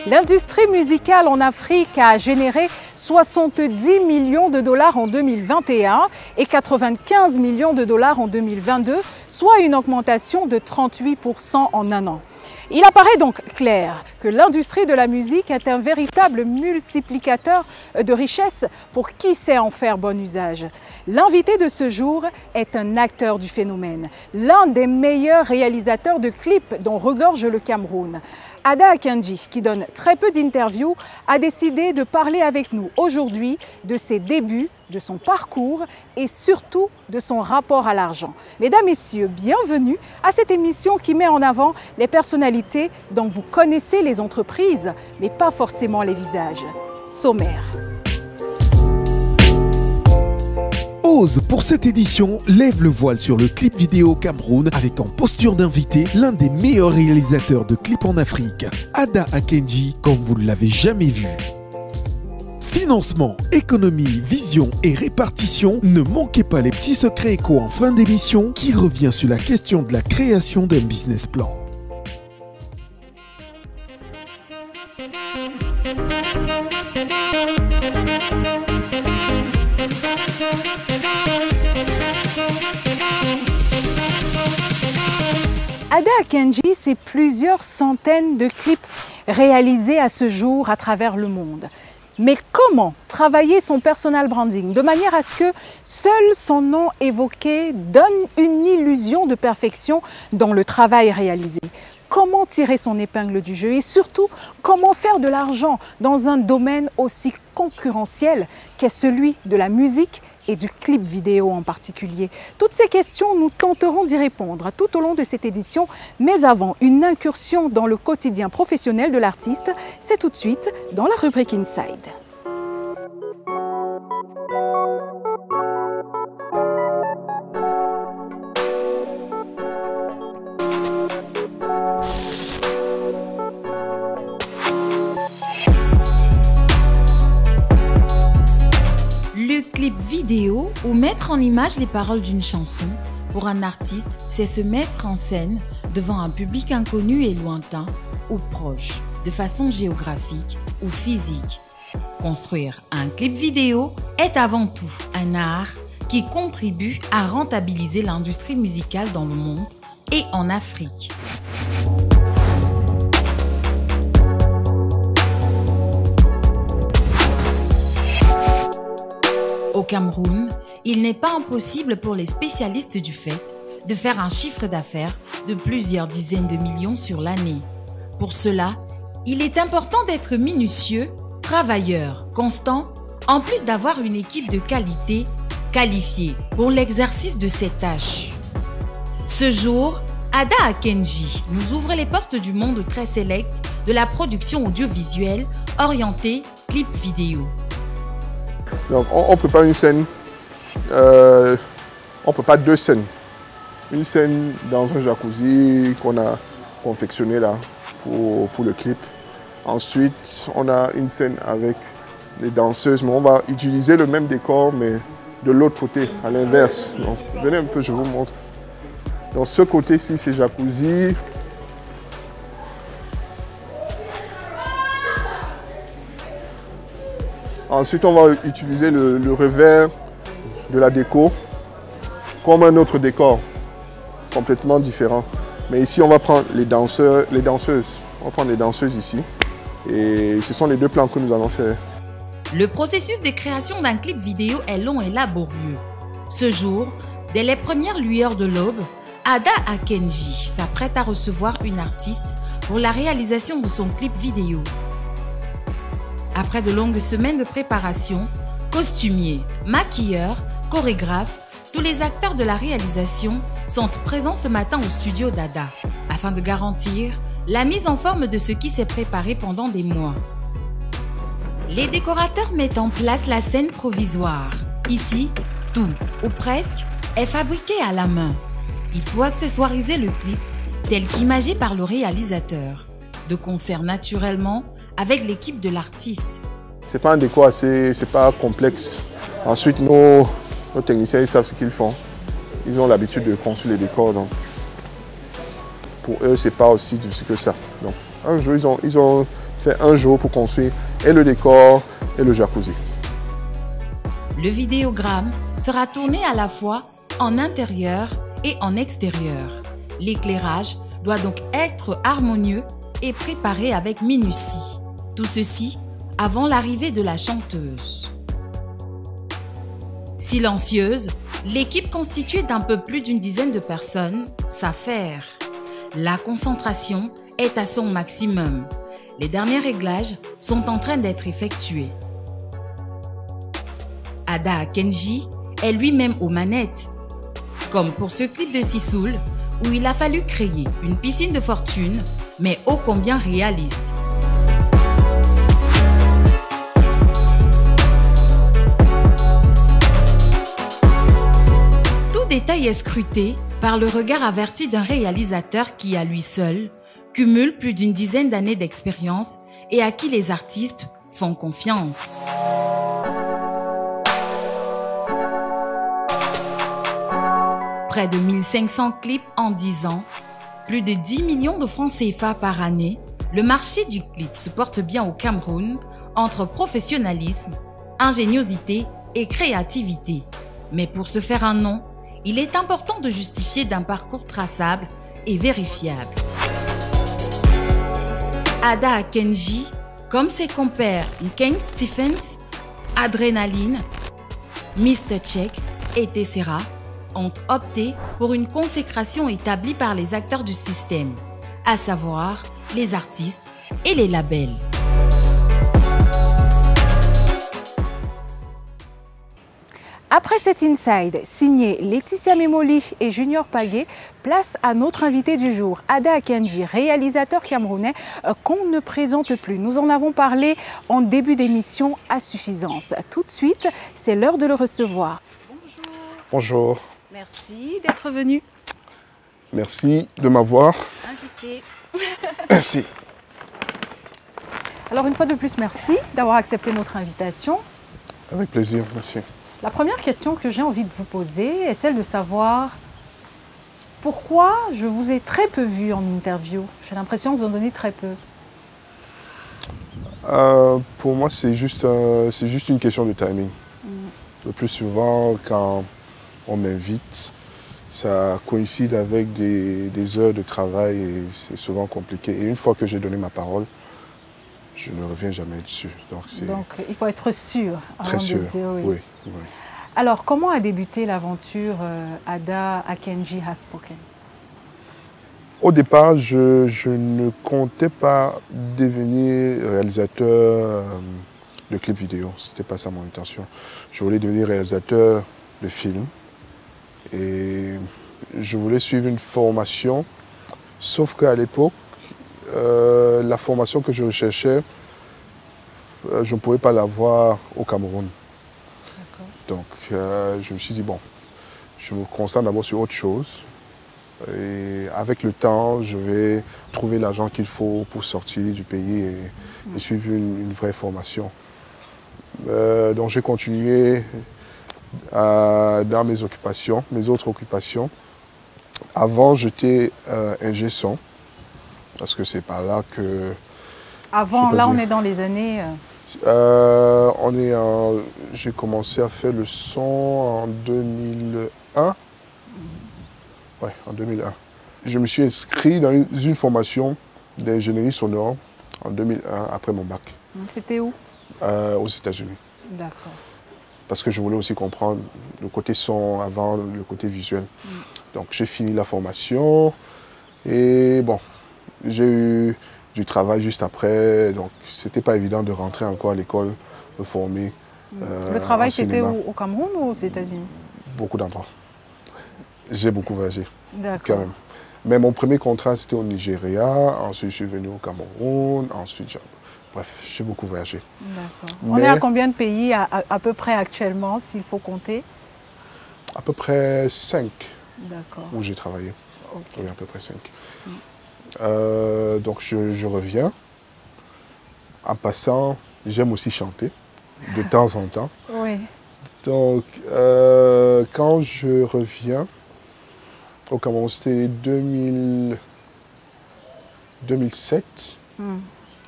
L'industrie musicale en Afrique a généré 70 millions de dollars en 2021 et 95 millions de dollars en 2022, soit une augmentation de 38% en un an. Il apparaît donc clair que l'industrie de la musique est un véritable multiplicateur de richesses pour qui sait en faire bon usage. L'invité de ce jour est un acteur du phénomène, l'un des meilleurs réalisateurs de clips dont regorge le Cameroun. Ada Akenji, qui donne très peu d'interviews, a décidé de parler avec nous aujourd'hui de ses débuts, de son parcours et surtout de son rapport à l'argent. Mesdames, Messieurs, bienvenue à cette émission qui met en avant les personnalités dont vous connaissez les entreprises, mais pas forcément les visages. Sommaire. Ose, pour cette édition, lève le voile sur le clip vidéo Cameroun avec en posture d'invité l'un des meilleurs réalisateurs de clips en Afrique, Ada Akenji, comme vous ne l'avez jamais vu. Financement, économie, vision et répartition, ne manquez pas les petits secrets échos en fin d'émission qui revient sur la question de la création d'un business plan. Ada Akenji, c'est plusieurs centaines de clips réalisés à ce jour à travers le monde. Mais comment travailler son personal branding de manière à ce que seul son nom évoqué donne une illusion de perfection dans le travail réalisé? Comment tirer son épingle du jeu et surtout, comment faire de l'argent dans un domaine aussi concurrentiel qu'est celui de la musique et du clip vidéo en particulier? Toutes ces questions, nous tenterons d'y répondre tout au long de cette édition. Mais avant, une incursion dans le quotidien professionnel de l'artiste, c'est tout de suite dans la rubrique Inside. Le clip vidéo ou mettre en image les paroles d'une chanson, pour un artiste, c'est se mettre en scène devant un public inconnu et lointain ou proche, de façon géographique ou physique. Construire un clip vidéo est avant tout un art qui contribue à rentabiliser l'industrie musicale dans le monde et en Afrique. Au Cameroun, il n'est pas impossible pour les spécialistes du fait de faire un chiffre d'affaires de plusieurs dizaines de millions sur l'année. Pour cela, il est important d'être minutieux, travailleur, constant, en plus d'avoir une équipe de qualité qualifiée pour l'exercice de ces tâches. Ce jour, Ada Akenji nous ouvre les portes du monde très sélect de la production audiovisuelle orientée clip vidéo. Donc on prépare une scène, on prépare deux scènes. Une scène dans un jacuzzi qu'on a confectionné là pour le clip. Ensuite, on a une scène avec les danseuses, mais on va utiliser le même décor, mais de l'autre côté, à l'inverse. Donc, venez un peu, je vous montre. Dans ce côté-ci, c'est jacuzzi. Ensuite, on va utiliser le revers de la déco comme un autre décor, complètement différent. Mais ici, on va prendre les danseuses. On va prendre les danseuses ici. Et ce sont les deux plans que nous allons faire. Le processus de création d'un clip vidéo est long et laborieux. Ce jour, dès les premières lueurs de l'aube, Ada Akenji s'apprête à recevoir une artiste pour la réalisation de son clip vidéo. Après de longues semaines de préparation, costumiers, maquilleurs, chorégraphes, tous les acteurs de la réalisation sont présents ce matin au studio d'Ada afin de garantir la mise en forme de ce qui s'est préparé pendant des mois. Les décorateurs mettent en place la scène provisoire. Ici, tout, ou presque, est fabriqué à la main. Il faut accessoiriser le clip tel qu'imagé par le réalisateur, de concert naturellement avec l'équipe de l'artiste. C'est pas un décor c'est pas complexe. Ensuite, nos techniciens, ils savent ce qu'ils font. Ils ont l'habitude de construire les décors. Donc. pour eux, c'est pas aussi difficile que ça. Donc, un jour, ils ont fait un jour pour construire et le décor et le jacuzzi. Le vidéogramme sera tourné à la fois en intérieur et en extérieur. L'éclairage doit donc être harmonieux et préparé avec minutie. Tout ceci avant l'arrivée de la chanteuse. Silencieuse, l'équipe constituée d'un peu plus d'une dizaine de personnes s'affaire. La concentration est à son maximum. Les derniers réglages sont en train d'être effectués. Ada Akenji est lui-même aux manettes. Comme pour ce clip de Sissoul, où il a fallu créer une piscine de fortune, mais ô combien réaliste. Tout détail est scruté par le regard averti d'un réalisateur qui, à lui seul, cumule plus d'une dizaine d'années d'expérience et à qui les artistes font confiance. Près de 1500 clips en 10 ans, plus de 10 millions de francs CFA par année, le marché du clip se porte bien au Cameroun entre professionnalisme, ingéniosité et créativité. Mais pour se faire un nom, il est important de justifier d'un parcours traçable et vérifiable. Ada Akenji, comme ses compères Ken Stephens, Adrenaline, Mr. Check et Tessera, ont opté pour une consécration établie par les acteurs du système, à savoir les artistes et les labels. Après cet inside signé Laetitia Memoli et Junior Paguet, place à notre invité du jour, Ada Akenji, réalisateur camerounais qu'on ne présente plus. Nous en avons parlé en début d'émission à suffisance. Tout de suite, c'est l'heure de le recevoir. Bonjour. Bonjour. Merci d'être venu. Merci de m'avoir Invité. Merci. Alors une fois de plus, merci d'avoir accepté notre invitation. Avec plaisir, merci. La première question que j'ai envie de vous poser est celle de savoir pourquoi je vous ai très peu vu en interview. J'ai l'impression que vous en donnez très peu. Pour moi, c'est juste une question de timing. Le plus souvent, quand on m'invite, ça coïncide avec des heures de travail et c'est souvent compliqué. Et une fois que j'ai donné ma parole, je ne reviens jamais dessus. Donc il faut être sûr avant de dire oui. Oui, oui. Alors, comment a débuté l'aventure Ada Akenji Has Spoken? Au départ, je ne comptais pas devenir réalisateur de clips vidéo. Ce n'était pas ça mon intention. Je voulais devenir réalisateur de films. Et je voulais suivre une formation, sauf qu'à l'époque, la formation que je recherchais, je ne pouvais pas l'avoir au Cameroun. Donc je me suis dit, bon, je me concentre d'abord sur autre chose. Et avec le temps, je vais trouver l'argent qu'il faut pour sortir du pays et suivre une vraie formation. Donc j'ai continué dans mes occupations, mes autres occupations. Avant, j'étais ingé son, parce que c'est par là que... Avant, là, on est dans les années... J'ai commencé à faire le son en 2001. Ouais, en 2001. Je me suis inscrit dans une formation d'ingénierie sonore en 2001, après mon bac. C'était où? Aux États-Unis. D'accord. Parce que je voulais aussi comprendre le côté son avant le côté visuel. Donc j'ai fini la formation et bon, j'ai eu du travail juste après, donc c'était pas évident de rentrer encore à l'école, me former. Le travail c'était au Cameroun ou aux États-Unis? Beaucoup d'endroits. J'ai beaucoup voyagé, quand même. D'accord. Mais mon premier contrat c'était au Nigeria, ensuite je suis venu au Cameroun, ensuite bref, j'ai beaucoup voyagé. D'accord. On est à combien de pays à peu près actuellement, s'il faut compter? À peu près 5 où j'ai travaillé. Okay. Oui, à peu près 5. Donc je reviens. En passant, j'aime aussi chanter, de temps en temps. Oui. Donc quand je reviens au Cameroun, c'était 2007.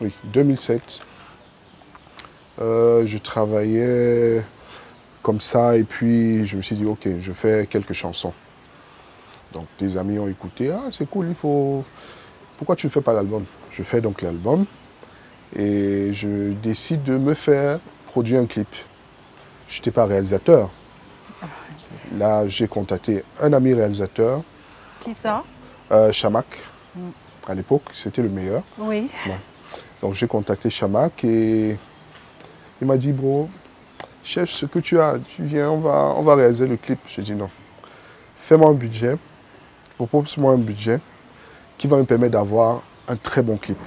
Oui, 2007. Je travaillais comme ça et puis je me suis dit, ok, je fais quelques chansons. Donc des amis ont écouté, ah c'est cool, il faut... Pourquoi tu ne fais pas l'album? Je fais donc l'album et je décide de me faire produire un clip. Je n'étais pas réalisateur. Là, j'ai contacté un ami réalisateur. Qui ça? Chamak. À l'époque, c'était le meilleur. Oui. Ouais. Donc j'ai contacté Chamak et il m'a dit, bro, cherche ce que tu as, tu viens, on va réaliser le clip. J'ai dit non. Fais-moi un budget, propose-moi un budget qui va me permettre d'avoir un très bon clip.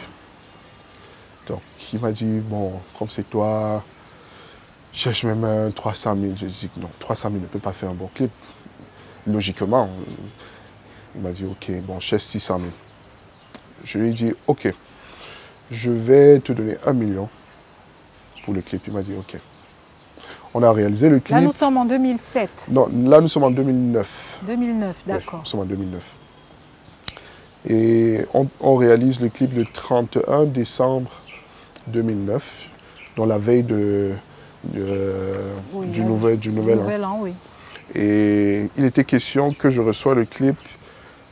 Donc il m'a dit, bon, comme c'est toi, cherche même un 300 000. Je dis non, 300 000 ne peut pas faire un bon clip. Logiquement, il m'a dit, ok, bon, cherche 600 000. Je lui ai dit, ok, je vais te donner 1 million pour le clip. Il m'a dit, ok. On a réalisé le clip. Là, nous sommes en 2007. Non, là, nous sommes en 2009. 2009, d'accord. Oui, nous sommes en 2009. Et on réalise le clip le 31 décembre 2009, dans la veille du nouvel an. Oui. Et il était question que je reçois le clip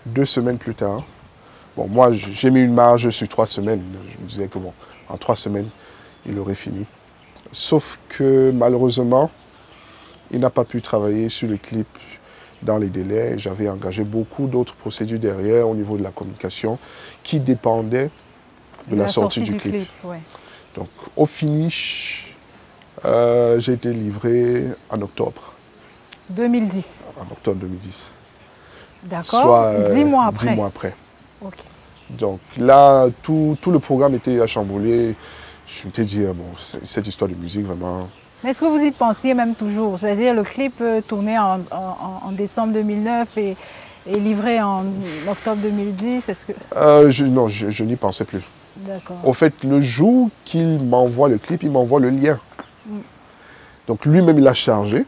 2 semaines plus tard. Bon, moi, j'ai mis une marge sur 3 semaines. Je me disais que bon, en 3 semaines, il aurait fini. Sauf que malheureusement, il n'a pas pu travailler sur le clip dans les délais. J'avais engagé beaucoup d'autres procédures derrière au niveau de la communication qui dépendaient de la sortie du clip. Ouais. Donc au finish, j'ai été livré en octobre. 2010. En octobre 2010. D'accord. Soit 10 mois après. 10 mois après. Okay. Donc là, tout le programme était à chambouler. Je m'étais dit, bon, cette histoire de musique, vraiment... Mais est-ce que vous y pensiez même toujours? C'est-à-dire le clip tourné en décembre 2009 et livré en octobre 2010, est-ce que... Non, je n'y pensais plus. D'accord. Au fait, le jour qu'il m'envoie le clip, il m'envoie le lien. Donc lui-même, il l'a chargé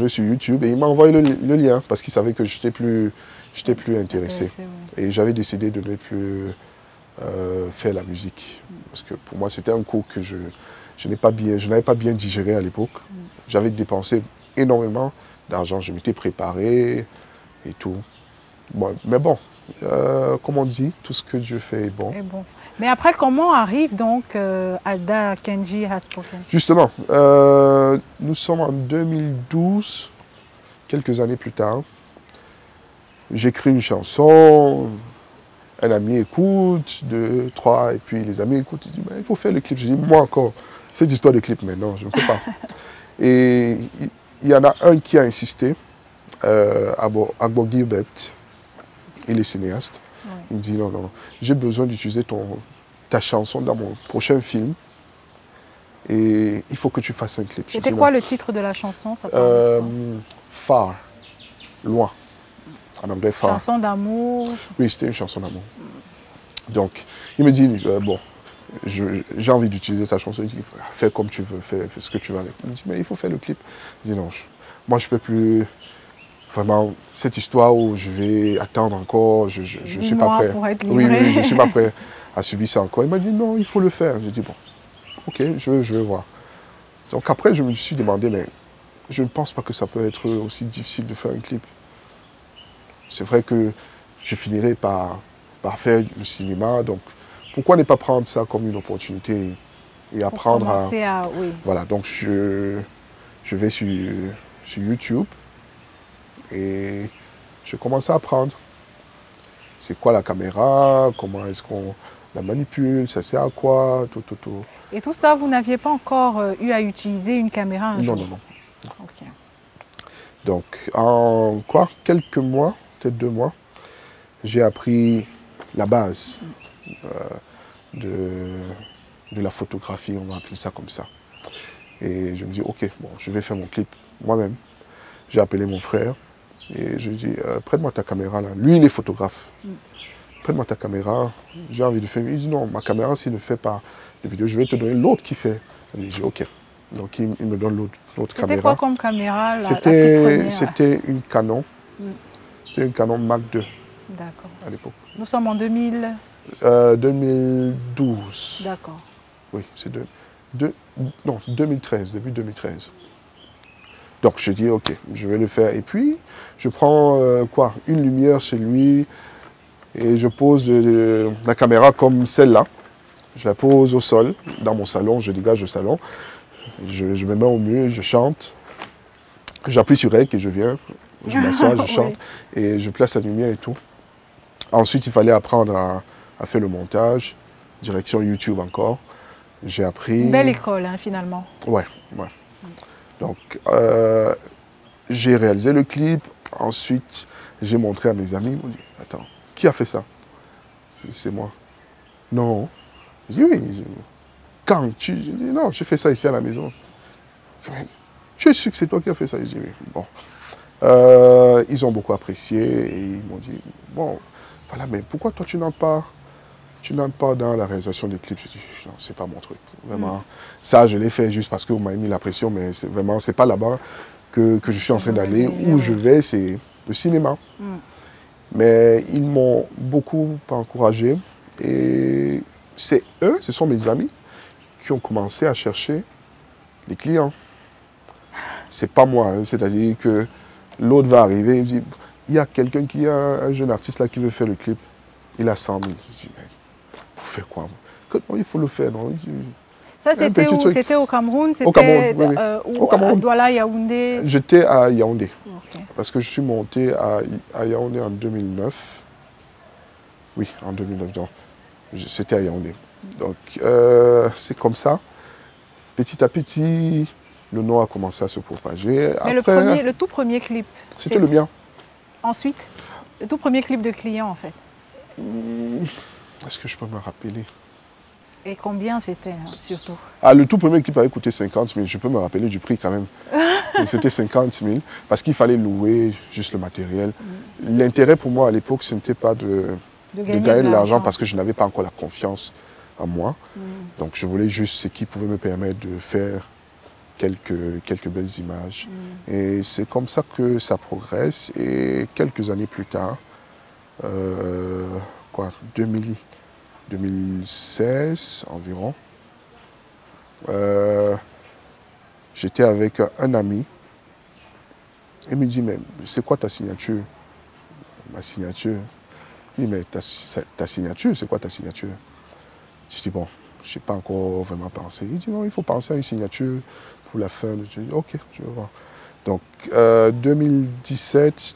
sur YouTube et il m'a envoyé le lien parce qu'il savait que je n'étais plus intéressé. Et j'avais décidé de ne plus faire la musique. Parce que pour moi, c'était un coup que je n'avais pas bien digéré à l'époque. J'avais dépensé énormément d'argent, je m'étais préparé et tout. Bon, mais bon, comme on dit, tout ce que Dieu fait est bon. Mais après, comment arrive donc Ada Kenji Has Spoken? Justement, nous sommes en 2012, quelques années plus tard. J'écris une chanson, un ami écoute, 2, 3, et puis les amis écoutent. Ils disent, il faut faire le clip. Je dis, moi encore, cette histoire de clip, mais non, je ne peux pas. Et il y en a un qui a insisté, Agbo Gilbert, il est cinéaste. Ouais. Il dit, non, j'ai besoin d'utiliser ta chanson dans mon prochain film. Et il faut que tu fasses un clip. C'était quoi le titre de la chanson? Far, loin. En anglais, Far. Chanson d'amour? Oui, c'était une chanson d'amour. Donc, il me dit, bon, j'ai envie d'utiliser ta chanson. Il dit, fais comme tu veux, fais ce que tu veux. Il me dit, mais il faut faire le clip. Je dis, non, moi je ne peux plus, vraiment, cette histoire où je vais attendre encore, je ne suis pas prêt. Pour être oui, je ne suis pas prêt à subir ça encore. Il m'a dit, non, il faut le faire. J'ai dit, bon, ok, je vais voir. Donc après, je me suis demandé, mais je ne pense pas que ça peut être aussi difficile de faire un clip. C'est vrai que je finirai par faire le cinéma, donc pourquoi ne pas prendre ça comme une opportunité et apprendre à... Oui. Voilà, donc je vais sur YouTube et je commence à apprendre. C'est quoi la caméra, comment est-ce qu'on la manipule, ça sert à quoi, tout. Et tout ça, vous n'aviez pas encore eu à utiliser une caméra un jour? Non. Okay. Donc, en quelques mois, peut-être 2 mois, j'ai appris la base de la photographie, on va appeler ça comme ça. Et je me dis, ok, bon, je vais faire mon clip moi-même. J'ai appelé mon frère et je lui ai dit, prête-moi ta caméra là. Lui, il est photographe. Prête-moi ta caméra, j'ai envie de faire. Il dit, non, ma caméra, s'il ne fait pas de vidéo, je vais te donner l'autre qui fait. J'ai dit, ok. Donc, il me donne l'autre caméra. C'était quoi comme caméra là? C'était une Canon. C'était une Canon Mark II. D'accord. À l'époque. Nous sommes en 2000... 2012. D'accord. Oui, c'est non, 2013, début 2013. Donc je dis, ok, je vais le faire. Et puis, je prends une lumière chez lui et je pose la caméra comme celle-là. Je la pose au sol, dans mon salon, je dégage le salon. Je me mets au mur, je chante. J'appuie sur REC et je viens. Je m'assois, je chante et je place la lumière et tout. Ensuite, il fallait apprendre à faire le montage, direction YouTube encore. J'ai appris... Une belle école, hein, finalement. Ouais. Donc, j'ai réalisé le clip. Ensuite, j'ai montré à mes amis. Ils m'ont dit, attends, qui a fait ça? C'est moi. Non. J'ai dit, oui. Quand j'ai dit, non, j'ai fait ça ici à la maison. Tu es sûr que c'est toi qui as fait ça? J'ai dit, oui. Bon. Ils ont beaucoup apprécié et ils m'ont dit, bon, voilà, mais pourquoi toi tu n'entres pas dans la réalisation des clips? Je dis, non, c'est pas mon truc. Vraiment, ça, je l'ai fait juste parce que vous m'avez mis la pression, mais c'est pas là-bas que je suis en train d'aller. Où je vais, c'est le cinéma. Mais ils m'ont beaucoup encouragé et c'est eux, ce sont mes amis, qui ont commencé à chercher les clients. C'est pas moi, hein, c'est-à-dire que l'autre va arriver, il dit, il y a quelqu'un qui a un jeune artiste là qui veut faire le clip, il a 100 000. Je dis, mais pour faire quoi? Non, il faut le faire, non? Ça, c'était où? C'était au Cameroun? Au Cameroun, oui. Au Cameroun. À Douala, Yaoundé? J'étais à Yaoundé. Okay. Parce que je suis monté à Yaoundé en 2009. Oui, en 2009, donc c'était à Yaoundé. Donc, c'est comme ça. Petit à petit, le nom a commencé à se propager. Mais après, le tout premier clip? C'était le mien. Ensuite, le tout premier clip de client, en fait? Est-ce que je peux me rappeler? Et combien c'était, hein, surtout? Le tout premier clip avait coûté 50 000. Je peux me rappeler du prix quand même. C'était 50 000 parce qu'il fallait louer juste le matériel. L'intérêt pour moi à l'époque, ce n'était pas de gagner de l'argent parce que je n'avais pas encore la confiance en moi. Donc je voulais juste ce qui pouvait me permettre de faire quelques belles images. Et c'est comme ça que ça progresse. Et quelques années plus tard, 2016 environ, j'étais avec un ami. Il me dit, mais c'est quoi ta signature? Ma signature? Il dit, mais ta signature, c'est quoi ta signature? Je dis, bon, je n'ai pas encore vraiment pensé. Il dit, non, il faut penser à une signature pour la fin. Je dis, ok, je vais voir. Donc, 2017,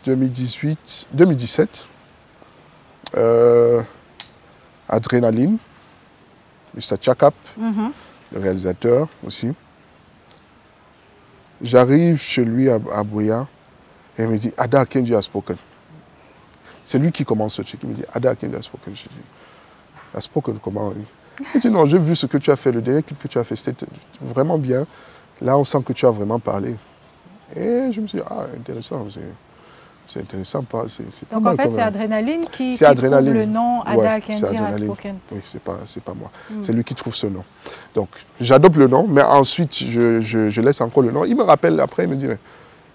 Adrénaline, Mr. Chakap, le réalisateur aussi. J'arrive chez lui à Buea et il me dit, Ada Akendi a spoken. C'est lui qui commence ce truc. Il me dit, Ada Akendi a spoken. Je dis, a spoken comment? Il dit, non, j'ai vu ce que tu as fait, le dernier clip que tu as fait, c'était vraiment bien. Là, on sent que tu as vraiment parlé. Et je me suis dit, ah, intéressant, c'est intéressant. C'est pas donc mal en fait, c'est Adrénaline qui Adrénaline. trouve le nom Ada Akendi a spoken. Oui, c'est pas moi. C'est lui qui trouve ce nom. Donc, j'adopte le nom, mais ensuite, je laisse encore le nom. Il me rappelle après, il me dit,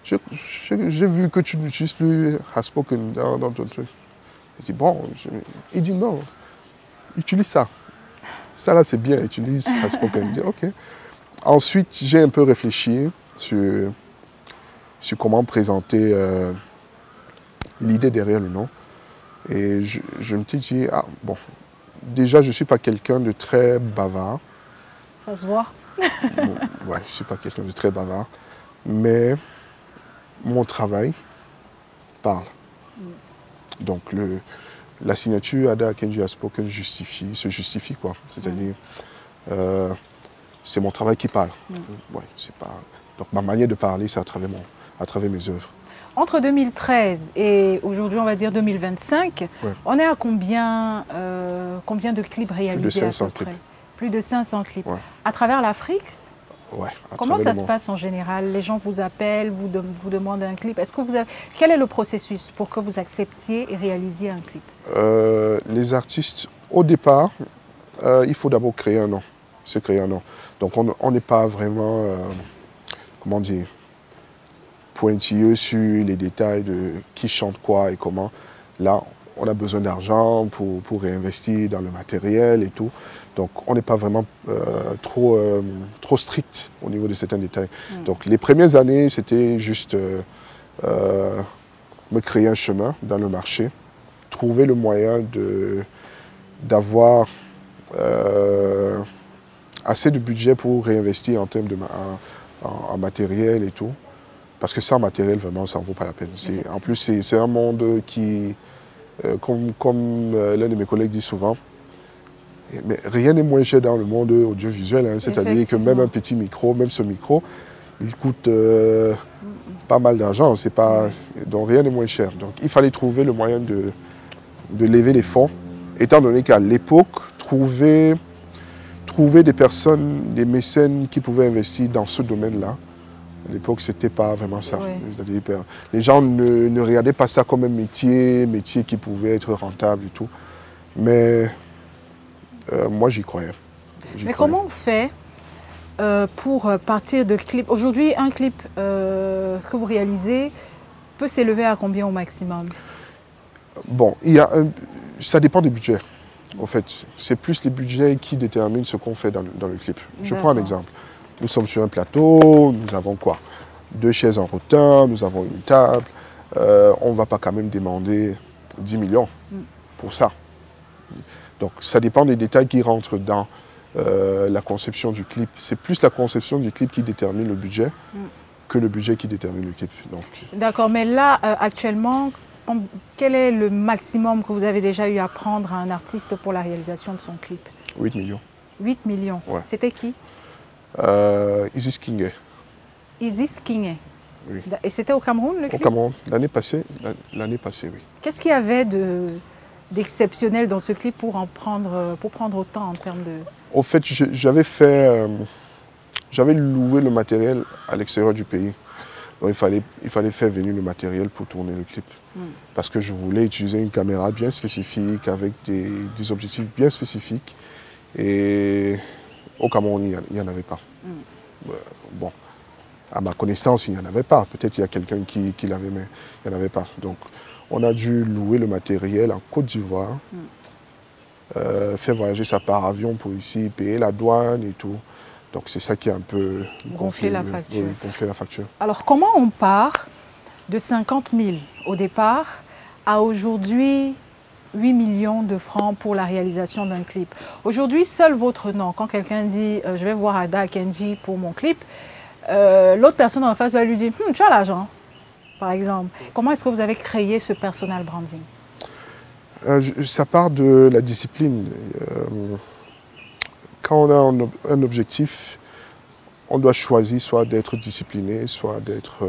j'ai vu que tu n'utilises plus a spoken dans ton truc. Je dis, bon, il dit non, utilise ça. Ça là, c'est bien, utilise a spoken. Je dis, ok. Ensuite, j'ai un peu réfléchi sur comment présenter l'idée derrière le nom. Et je me suis dit, ah bon, déjà je ne suis pas quelqu'un de très bavard. Ça se voit. Ouais, je ne suis pas quelqu'un de très bavard. Mais mon travail parle. Donc la signature Ada Akendi a spoken se justifie quoi. C'est-à-dire, c'est mon travail qui parle. Ouais, c'est pas... Donc ma manière de parler, c'est à travers mes œuvres. Entre 2013 et aujourd'hui, on va dire 2025, on est à combien de clips réalisés? Plus de 500 clips. Plus de 500 clips. Ouais. À travers l'Afrique? Ouais. Comment ça se passe en général? Les gens vous appellent, vous demandent un clip. Quel est le processus pour que vous acceptiez et réalisiez un clip? Les artistes, au départ, il faut d'abord créer un nom. Se créer un nom. Donc on n'est pas vraiment, comment dire, pointilleux sur les détails de qui chante quoi et comment. Là, on a besoin d'argent pour réinvestir dans le matériel et tout. Donc on n'est pas vraiment trop strict au niveau de certains détails. Donc les premières années, c'était juste me créer un chemin dans le marché, trouver le moyen d'avoir assez de budget pour réinvestir en termes en matériel et tout. Parce que sans matériel, vraiment, ça ne vaut pas la peine. En plus, c'est un monde qui, comme l'un de mes collègues dit souvent, mais rien n'est moins cher dans le monde audiovisuel. Hein, c'est-à-dire que même un petit micro, même ce micro, il coûte pas mal d'argent. Donc rien n'est moins cher. Donc il fallait trouver le moyen de lever les fonds, étant donné qu'à l'époque, trouver des personnes, des mécènes qui pouvaient investir dans ce domaine-là, à l'époque, ce n'était pas vraiment ça. Oui. Les gens ne regardaient pas ça comme un métier qui pouvait être rentable et tout. Mais moi, j'y croyais. Mais comment on fait pour partir de clips? Aujourd'hui, un clip que vous réalisez peut s'élever à combien au maximum? Bon, ça dépend du budget. En fait, c'est plus les budgets qui déterminent ce qu'on fait dans le clip. Je prends un exemple. Nous sommes sur un plateau, nous avons quoi? 2 chaises en rotin, nous avons une table. On ne va pas quand même demander 10 millions pour ça. Donc ça dépend des détails qui rentrent dans la conception du clip. C'est plus la conception du clip qui détermine le budget que le budget qui détermine le clip. D'accord, mais là, actuellement, quel est le maximum que vous avez déjà eu à prendre à un artiste pour la réalisation de son clip? 8 millions. 8 millions. Ouais. C'était qui? Isis Kingé. Isis Kingé. Oui. Et c'était au Cameroun, le clip? Au Cameroun, l'année passée, oui. Qu'est-ce qu'il y avait d'exceptionnel dans ce clip pour prendre autant en termes de... Au fait, j'avais loué le matériel à l'extérieur du pays. Donc il fallait faire venir le matériel pour tourner le clip. Parce que je voulais utiliser une caméra bien spécifique, avec des objectifs bien spécifiques. Et au Cameroun, il n'y en avait pas. Bon, à ma connaissance, il n'y en avait pas. Peut-être il y a quelqu'un qui l'avait, mais il n'y en avait pas. Donc, on a dû louer le matériel en Côte d'Ivoire, faire voyager ça par avion pour ici, payer la douane et tout. Donc, c'est ça qui a un peu gonflé la facture. Alors, comment on part de 50 000 au départ à aujourd'hui 8 millions de francs pour la réalisation d'un clip? Aujourd'hui, seul votre nom, quand quelqu'un dit je vais voir Ada Akenji pour mon clip, l'autre personne en face va lui dire tu as l'argent, par exemple. Comment est-ce que vous avez créé ce personal branding? Ça part de la discipline. Quand on a un objectif, on doit choisir soit d'être discipliné, soit d'être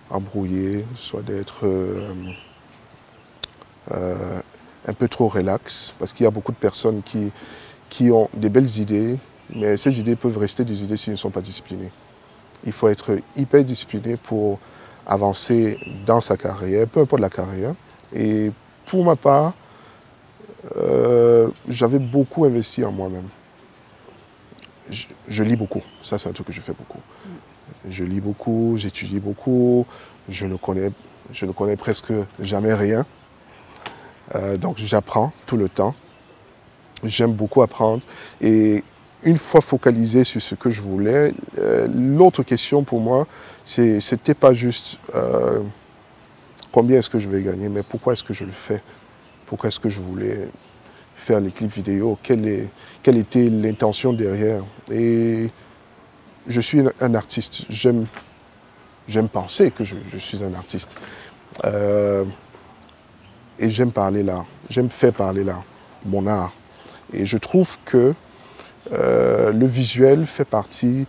embrouillé, soit d'être un peu trop relax, parce qu'il y a beaucoup de personnes qui ont des belles idées, mais ces idées peuvent rester des idées s'ils ne sont pas disciplinés. Il faut être hyper discipliné pour avancer dans sa carrière, peu importe la carrière. Et pour ma part, j'avais beaucoup investi en moi-même. Je lis beaucoup, ça c'est un truc que je fais beaucoup. Je lis beaucoup, j'étudie beaucoup, je ne connais presque jamais rien. Donc j'apprends tout le temps. J'aime beaucoup apprendre. Et une fois focalisé sur ce que je voulais, l'autre question pour moi, c'était pas juste combien est-ce que je vais gagner, mais pourquoi est-ce que je le fais? Pourquoi est-ce que je voulais faire les clips vidéo? Quelle était l'intention derrière? Et je suis un artiste. J'aime penser que je suis un artiste. Et j'aime parler là. J'aime faire parler là, mon art. Et je trouve que le visuel fait partie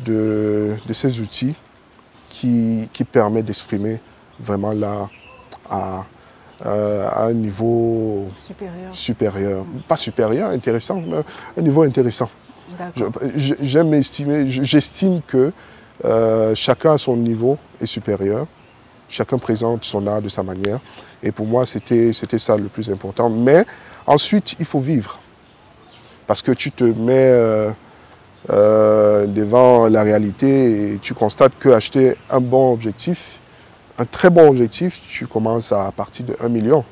de ces outils qui permettent d'exprimer vraiment l'art à un niveau supérieur. Pas supérieur, intéressant, mais un niveau intéressant. J'estime que chacun à son niveau est supérieur. Chacun présente son art de sa manière. Et pour moi, c'était ça le plus important. Mais ensuite, il faut vivre. Parce que tu te mets devant la réalité et tu constates qu'acheter un bon objectif, un très bon objectif, tu commences à partir de 1 million.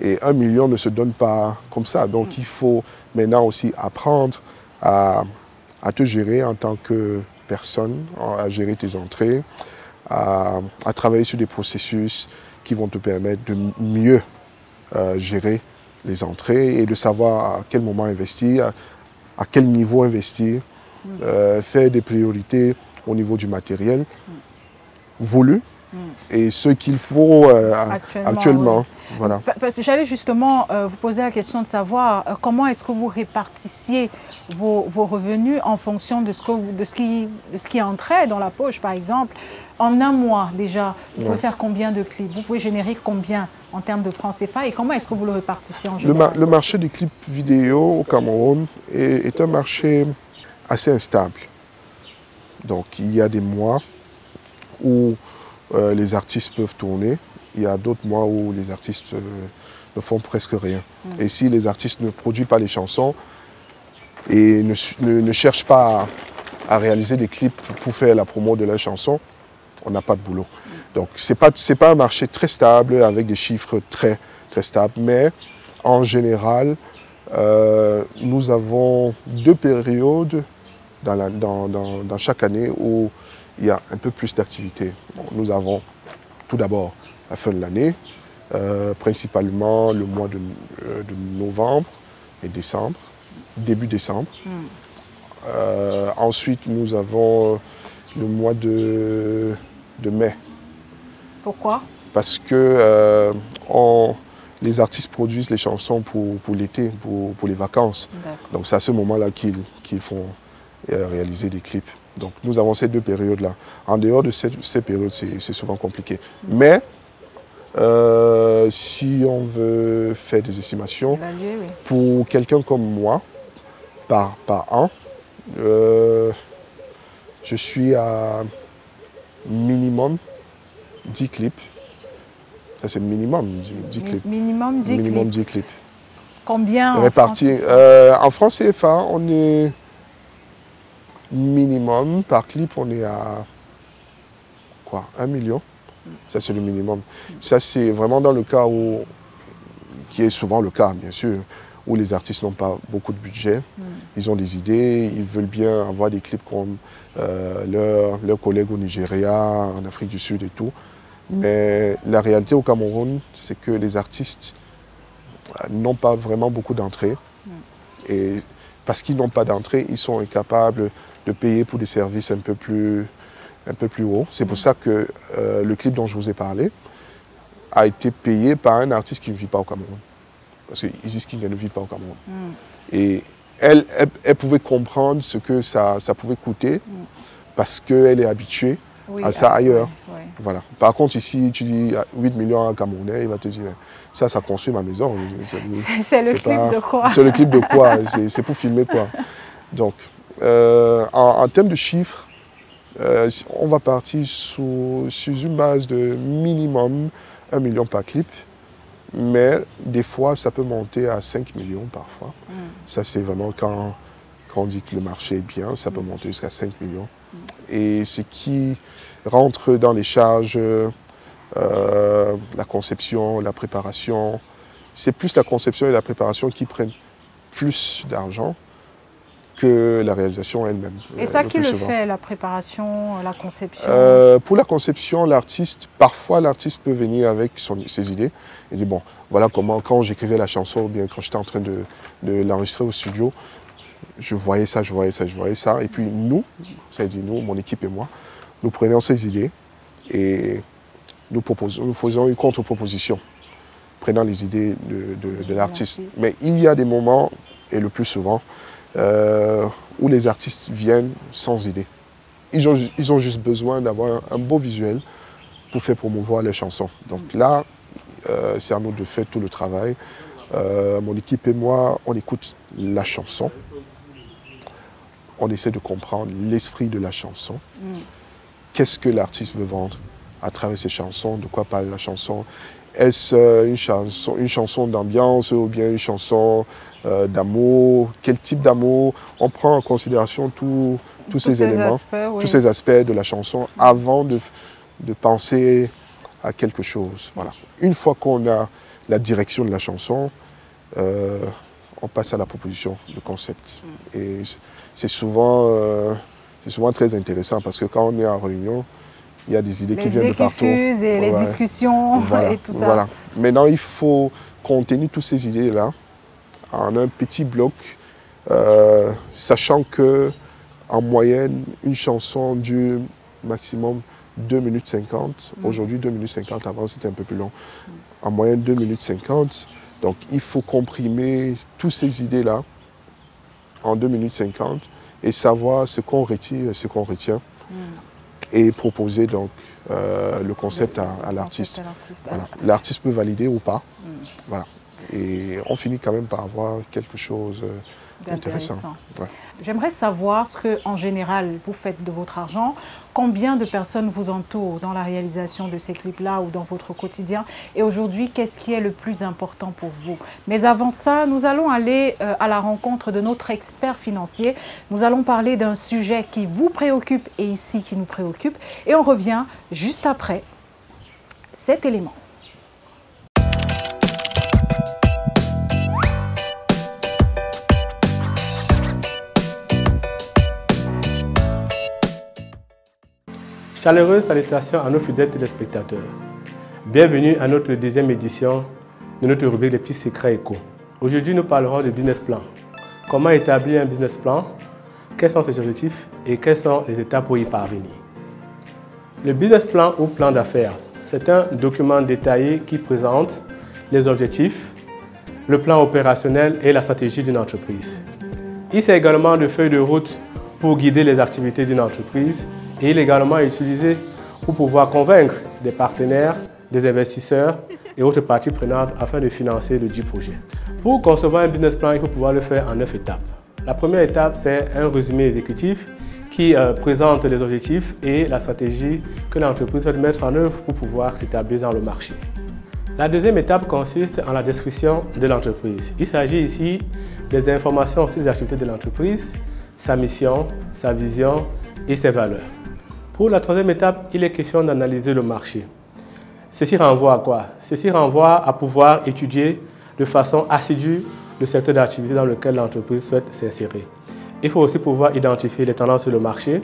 Et 1 million ne se donne pas comme ça. Donc il faut maintenant aussi apprendre à te gérer en tant que personne, à gérer tes entrées, à travailler sur des processus qui vont te permettre de mieux gérer les entrées et de savoir à quel moment investir, à quel niveau investir, faire des priorités au niveau du matériel voulu et ce qu'il faut actuellement. Oui. Voilà. Parce que j'allais justement vous poser la question de savoir comment est-ce que vous répartissiez vos revenus en fonction de ce qui entrait dans la poche, par exemple. En un mois déjà, vous pouvez faire combien de clips? Vous pouvez générer combien en termes de francs CFA et comment est-ce que vous le répartissez en général? Le marché des clips vidéo au Cameroun est un marché assez instable. Donc il y a des mois où les artistes peuvent tourner, il y a d'autres mois où les artistes ne font presque rien. Et si les artistes ne produisent pas les chansons et ne cherchent pas à réaliser des clips pour faire la promo de leurs chansons, on n'a pas de boulot. Donc c'est pas un marché très stable avec des chiffres très stables, mais en général, nous avons 2 périodes dans chaque année où il y a un peu plus d'activité. Bon, nous avons tout d'abord la fin de l'année, principalement le mois de novembre et décembre, début décembre. Ensuite, nous avons le mois de mai. Pourquoi? Parce que les artistes produisent les chansons pour l'été, pour les vacances. Donc c'est à ce moment-là qu'ils font réaliser des clips. Donc nous avons ces 2 périodes-là. En dehors de ces périodes, c'est souvent compliqué. Mais si on veut faire des estimations, pour quelqu'un comme moi, par an, je suis à minimum 10 clips. Ça c'est minimum 10 clips. Minimum 10 clips. Combien répartis en francs CFA, on est minimum par clip, on est à quoi, 1 million. Ça c'est le minimum. Ça c'est vraiment dans le cas qui est souvent le cas bien sûr, où les artistes n'ont pas beaucoup de budget. Ils ont des idées, ils veulent bien avoir des clips comme leurs collègues au Nigeria, en Afrique du Sud et tout. Mais la réalité au Cameroun, c'est que les artistes n'ont pas vraiment beaucoup d'entrées. Et parce qu'ils n'ont pas d'entrée, ils sont incapables de payer pour des services un peu plus hauts. C'est pour ça que le clip dont je vous ai parlé a été payé par un artiste qui ne vit pas au Cameroun. Parce qu'ils disent qu'il ne vit pas au Cameroun. Et elle pouvait comprendre ce que ça pouvait coûter parce qu'elle est habituée à ça ailleurs. Voilà. Par contre, ici, tu dis 8 millions à Camerounais, il va te dire, ça construit ma maison. C'est le clip de quoi? C'est le clip de quoi? C'est pour filmer quoi? Donc, en termes de chiffres, on va partir sur une base de minimum 1 million par clip. Mais des fois, ça peut monter à 5 millions parfois. Ça, c'est vraiment quand on dit que le marché est bien, ça peut monter jusqu'à 5 millions. Et ce qui rentre dans les charges, la conception, la préparation, c'est plus la conception et la préparation qui prennent plus d'argent que la réalisation elle-même. Et ça, qui le fait, la préparation, la conception? Pour la conception, parfois l'artiste peut venir avec ses idées et dire, bon, voilà comment, quand j'écrivais la chanson, ou bien quand j'étais en train de l'enregistrer au studio, je voyais ça. Et puis nous, c'est-à-dire nous, mon équipe et moi, nous prenions ces idées et nous faisons une contre-proposition, prenant les idées de l'artiste. Mais il y a des moments, et le plus souvent, où les artistes viennent sans idée. Ils ont juste besoin d'avoir un beau visuel pour faire promouvoir les chansons. Donc là, c'est à nous de faire tout le travail. Mon équipe et moi, on écoute la chanson. On essaie de comprendre l'esprit de la chanson. Qu'est-ce que l'artiste veut vendre à travers ses chansons? De quoi parle la chanson? Est-ce une chanson d'ambiance ou bien une chanson d'amour? Quel type d'amour? On prend en considération tous ces éléments, tous ces aspects de la chanson avant de penser à quelque chose. Voilà. Une fois qu'on a la direction de la chanson, on passe à la proposition, le concept. Et c'est souvent très intéressant parce que quand on est en réunion, il y a des idées qui viennent de partout. Les fusent et les discussions et tout ça. Voilà. Maintenant, il faut contenir toutes ces idées-là en un petit bloc, sachant que en moyenne, une chanson dure maximum 2 minutes 50. Aujourd'hui, 2 minutes 50, avant c'était un peu plus long. En moyenne, 2 minutes 50. Donc, il faut comprimer toutes ces idées-là en 2 minutes 50 et savoir ce qu'on retire et ce qu'on retient. Et proposer donc le concept à l'artiste. Voilà. L'artiste peut valider ou pas. Voilà. Et on finit quand même par avoir quelque chose d'intéressant. Ouais. J'aimerais savoir ce que, en général, vous faites de votre argent. Combien de personnes vous entourent dans la réalisation de ces clips-là ou dans votre quotidien? Et aujourd'hui, qu'est-ce qui est le plus important pour vous? Mais avant ça, nous allons aller à la rencontre de notre expert financier. Nous allons parler d'un sujet qui vous préoccupe et ici qui nous préoccupe. Et on revient juste après cet élément. Chaleureuse salutations à nos fidèles téléspectateurs. Bienvenue à notre deuxième édition de notre rubrique Les petits secrets éco. Aujourd'hui, nous parlerons de business plan. Comment établir un business plan? Quels sont ses objectifs et quelles sont les étapes pour y parvenir? Le business plan ou plan d'affaires, c'est un document détaillé qui présente les objectifs, le plan opérationnel et la stratégie d'une entreprise. Il sert également de feuille de route pour guider les activités d'une entreprise. Et il est également utilisé pour pouvoir convaincre des partenaires, des investisseurs et autres parties prenantes afin de financer le dit projet. Pour concevoir un business plan, il faut pouvoir le faire en 9 étapes. La première étape, c'est un résumé exécutif qui présente les objectifs et la stratégie que l'entreprise va mettre en œuvre pour pouvoir s'établir dans le marché. La deuxième étape consiste en la description de l'entreprise. Il s'agit ici des informations sur les activités de l'entreprise, sa mission, sa vision et ses valeurs. Pour la troisième étape, il est question d'analyser le marché. Ceci renvoie à quoi? Ceci renvoie à pouvoir étudier de façon assidue le secteur d'activité dans lequel l'entreprise souhaite s'insérer. Il faut aussi pouvoir identifier les tendances sur le marché,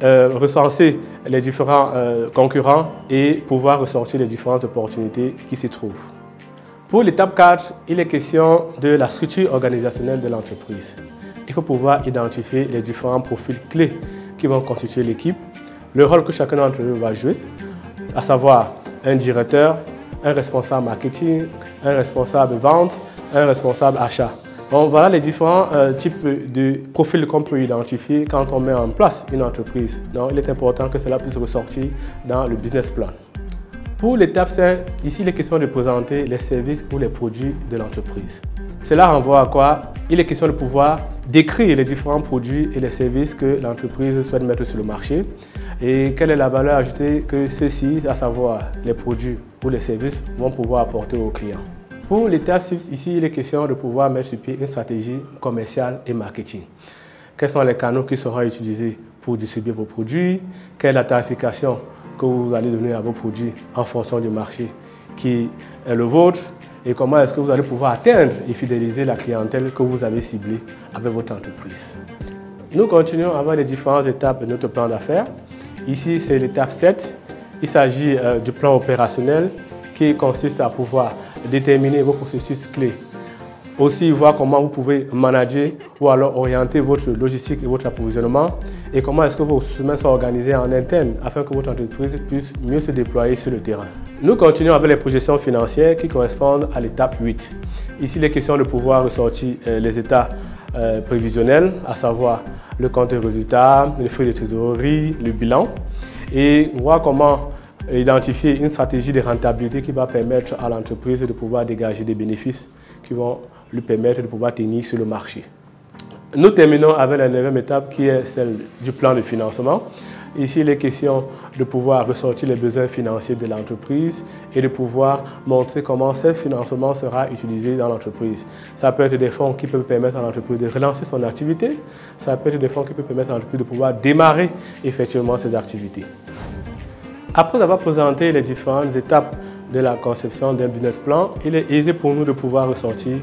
recenser les différents concurrents et pouvoir ressortir les différentes opportunités qui s'y trouvent. Pour l'étape 4, il est question de la structure organisationnelle de l'entreprise. Il faut pouvoir identifier les différents profils clés qui vont constituer l'équipe, le rôle que chacun d'entre eux va jouer, à savoir un directeur, un responsable marketing, un responsable vente, un responsable achat. Donc voilà les différents types de profils qu'on peut identifier quand on met en place une entreprise. Donc il est important que cela puisse ressortir dans le business plan. Pour l'étape 5, ici il est question de présenter les services ou les produits de l'entreprise. Cela renvoie à quoi? Il est question de pouvoir décrire les différents produits et les services que l'entreprise souhaite mettre sur le marché et quelle est la valeur ajoutée que ceux-ci, à savoir les produits ou les services, vont pouvoir apporter aux clients. Pour l'étape 6, ici, il est question de pouvoir mettre sur pied une stratégie commerciale et marketing. Quels sont les canaux qui seront utilisés pour distribuer vos produits? Quelle est la tarification que vous allez donner à vos produits en fonction du marché qui est le vôtre? Et comment est-ce que vous allez pouvoir atteindre et fidéliser la clientèle que vous avez ciblée avec votre entreprise. Nous continuons avec les différentes étapes de notre plan d'affaires. Ici, c'est l'étape 7. Il s'agit du plan opérationnel qui consiste à pouvoir déterminer vos processus clés. Aussi, voir comment vous pouvez manager ou alors orienter votre logistique et votre approvisionnement et comment est-ce que vos ressources sont organisées en interne afin que votre entreprise puisse mieux se déployer sur le terrain. Nous continuons avec les projections financières qui correspondent à l'étape 8. Ici, il est question de pouvoir ressortir les états prévisionnels, à savoir le compte de résultats, les feuilles de trésorerie, le bilan et voir comment identifier une stratégie de rentabilité qui va permettre à l'entreprise de pouvoir dégager des bénéfices qui vont lui permettre de pouvoir tenir sur le marché. Nous terminons avec la 9e étape qui est celle du plan de financement. Ici, il est question de pouvoir ressortir les besoins financiers de l'entreprise et de pouvoir montrer comment ce financement sera utilisé dans l'entreprise. Ça peut être des fonds qui peuvent permettre à l'entreprise de relancer son activité. Ça peut être des fonds qui peuvent permettre à l'entreprise de pouvoir démarrer effectivement ses activités. Après avoir présenté les différentes étapes de la conception d'un business plan, il est aisé pour nous de pouvoir ressortir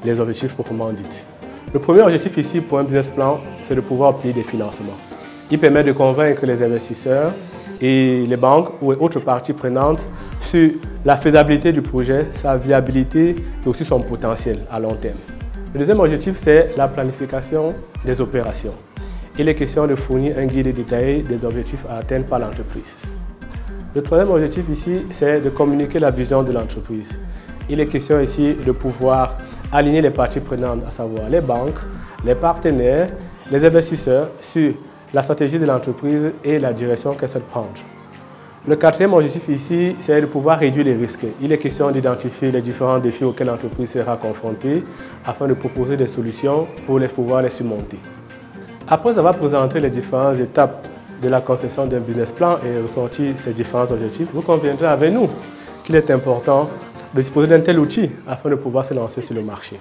les objectifs proprement dits. Le premier objectif ici pour un business plan, c'est de pouvoir obtenir des financements. Il permet de convaincre les investisseurs et les banques ou autres parties prenantes sur la faisabilité du projet, sa viabilité et aussi son potentiel à long terme. Le deuxième objectif, c'est la planification des opérations. Il est question de fournir un guide détaillé des objectifs à atteindre par l'entreprise. Le troisième objectif ici, c'est de communiquer la vision de l'entreprise. Il est question ici de pouvoir aligner les parties prenantes, à savoir les banques, les partenaires, les investisseurs sur la stratégie de l'entreprise et la direction qu'elle souhaite prendre. Le quatrième objectif ici, c'est de pouvoir réduire les risques. Il est question d'identifier les différents défis auxquels l'entreprise sera confrontée afin de proposer des solutions pour pouvoir les surmonter. Après avoir présenté les différentes étapes de la conception d'un business plan et ressorti ces différents objectifs, vous conviendrez avec nous qu'il est important de disposer d'un tel outil afin de pouvoir se lancer sur le marché.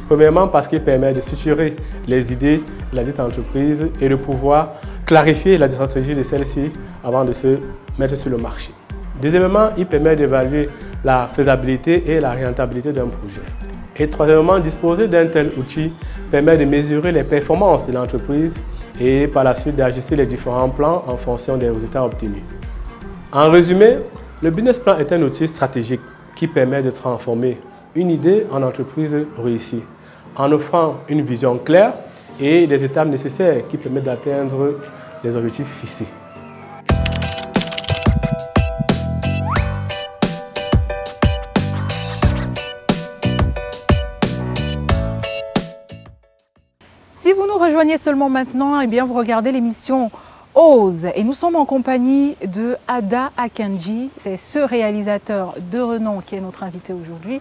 Premièrement, parce qu'il permet de structurer les idées de la dite entreprise et de pouvoir clarifier la stratégie de celle-ci avant de se mettre sur le marché. Deuxièmement, il permet d'évaluer la faisabilité et la rentabilité d'un projet. Et troisièmement, disposer d'un tel outil permet de mesurer les performances de l'entreprise et par la suite d'ajuster les différents plans en fonction des résultats obtenus. En résumé, le business plan est un outil stratégique qui permet de transformer une idée en entreprise réussie en offrant une vision claire et des étapes nécessaires qui permettent d'atteindre les objectifs fixés. Si vous nous rejoignez seulement maintenant, eh bien vous regardez l'émission Ose et nous sommes en compagnie de Ada Akenji. C'est ce réalisateur de renom qui est notre invité aujourd'hui.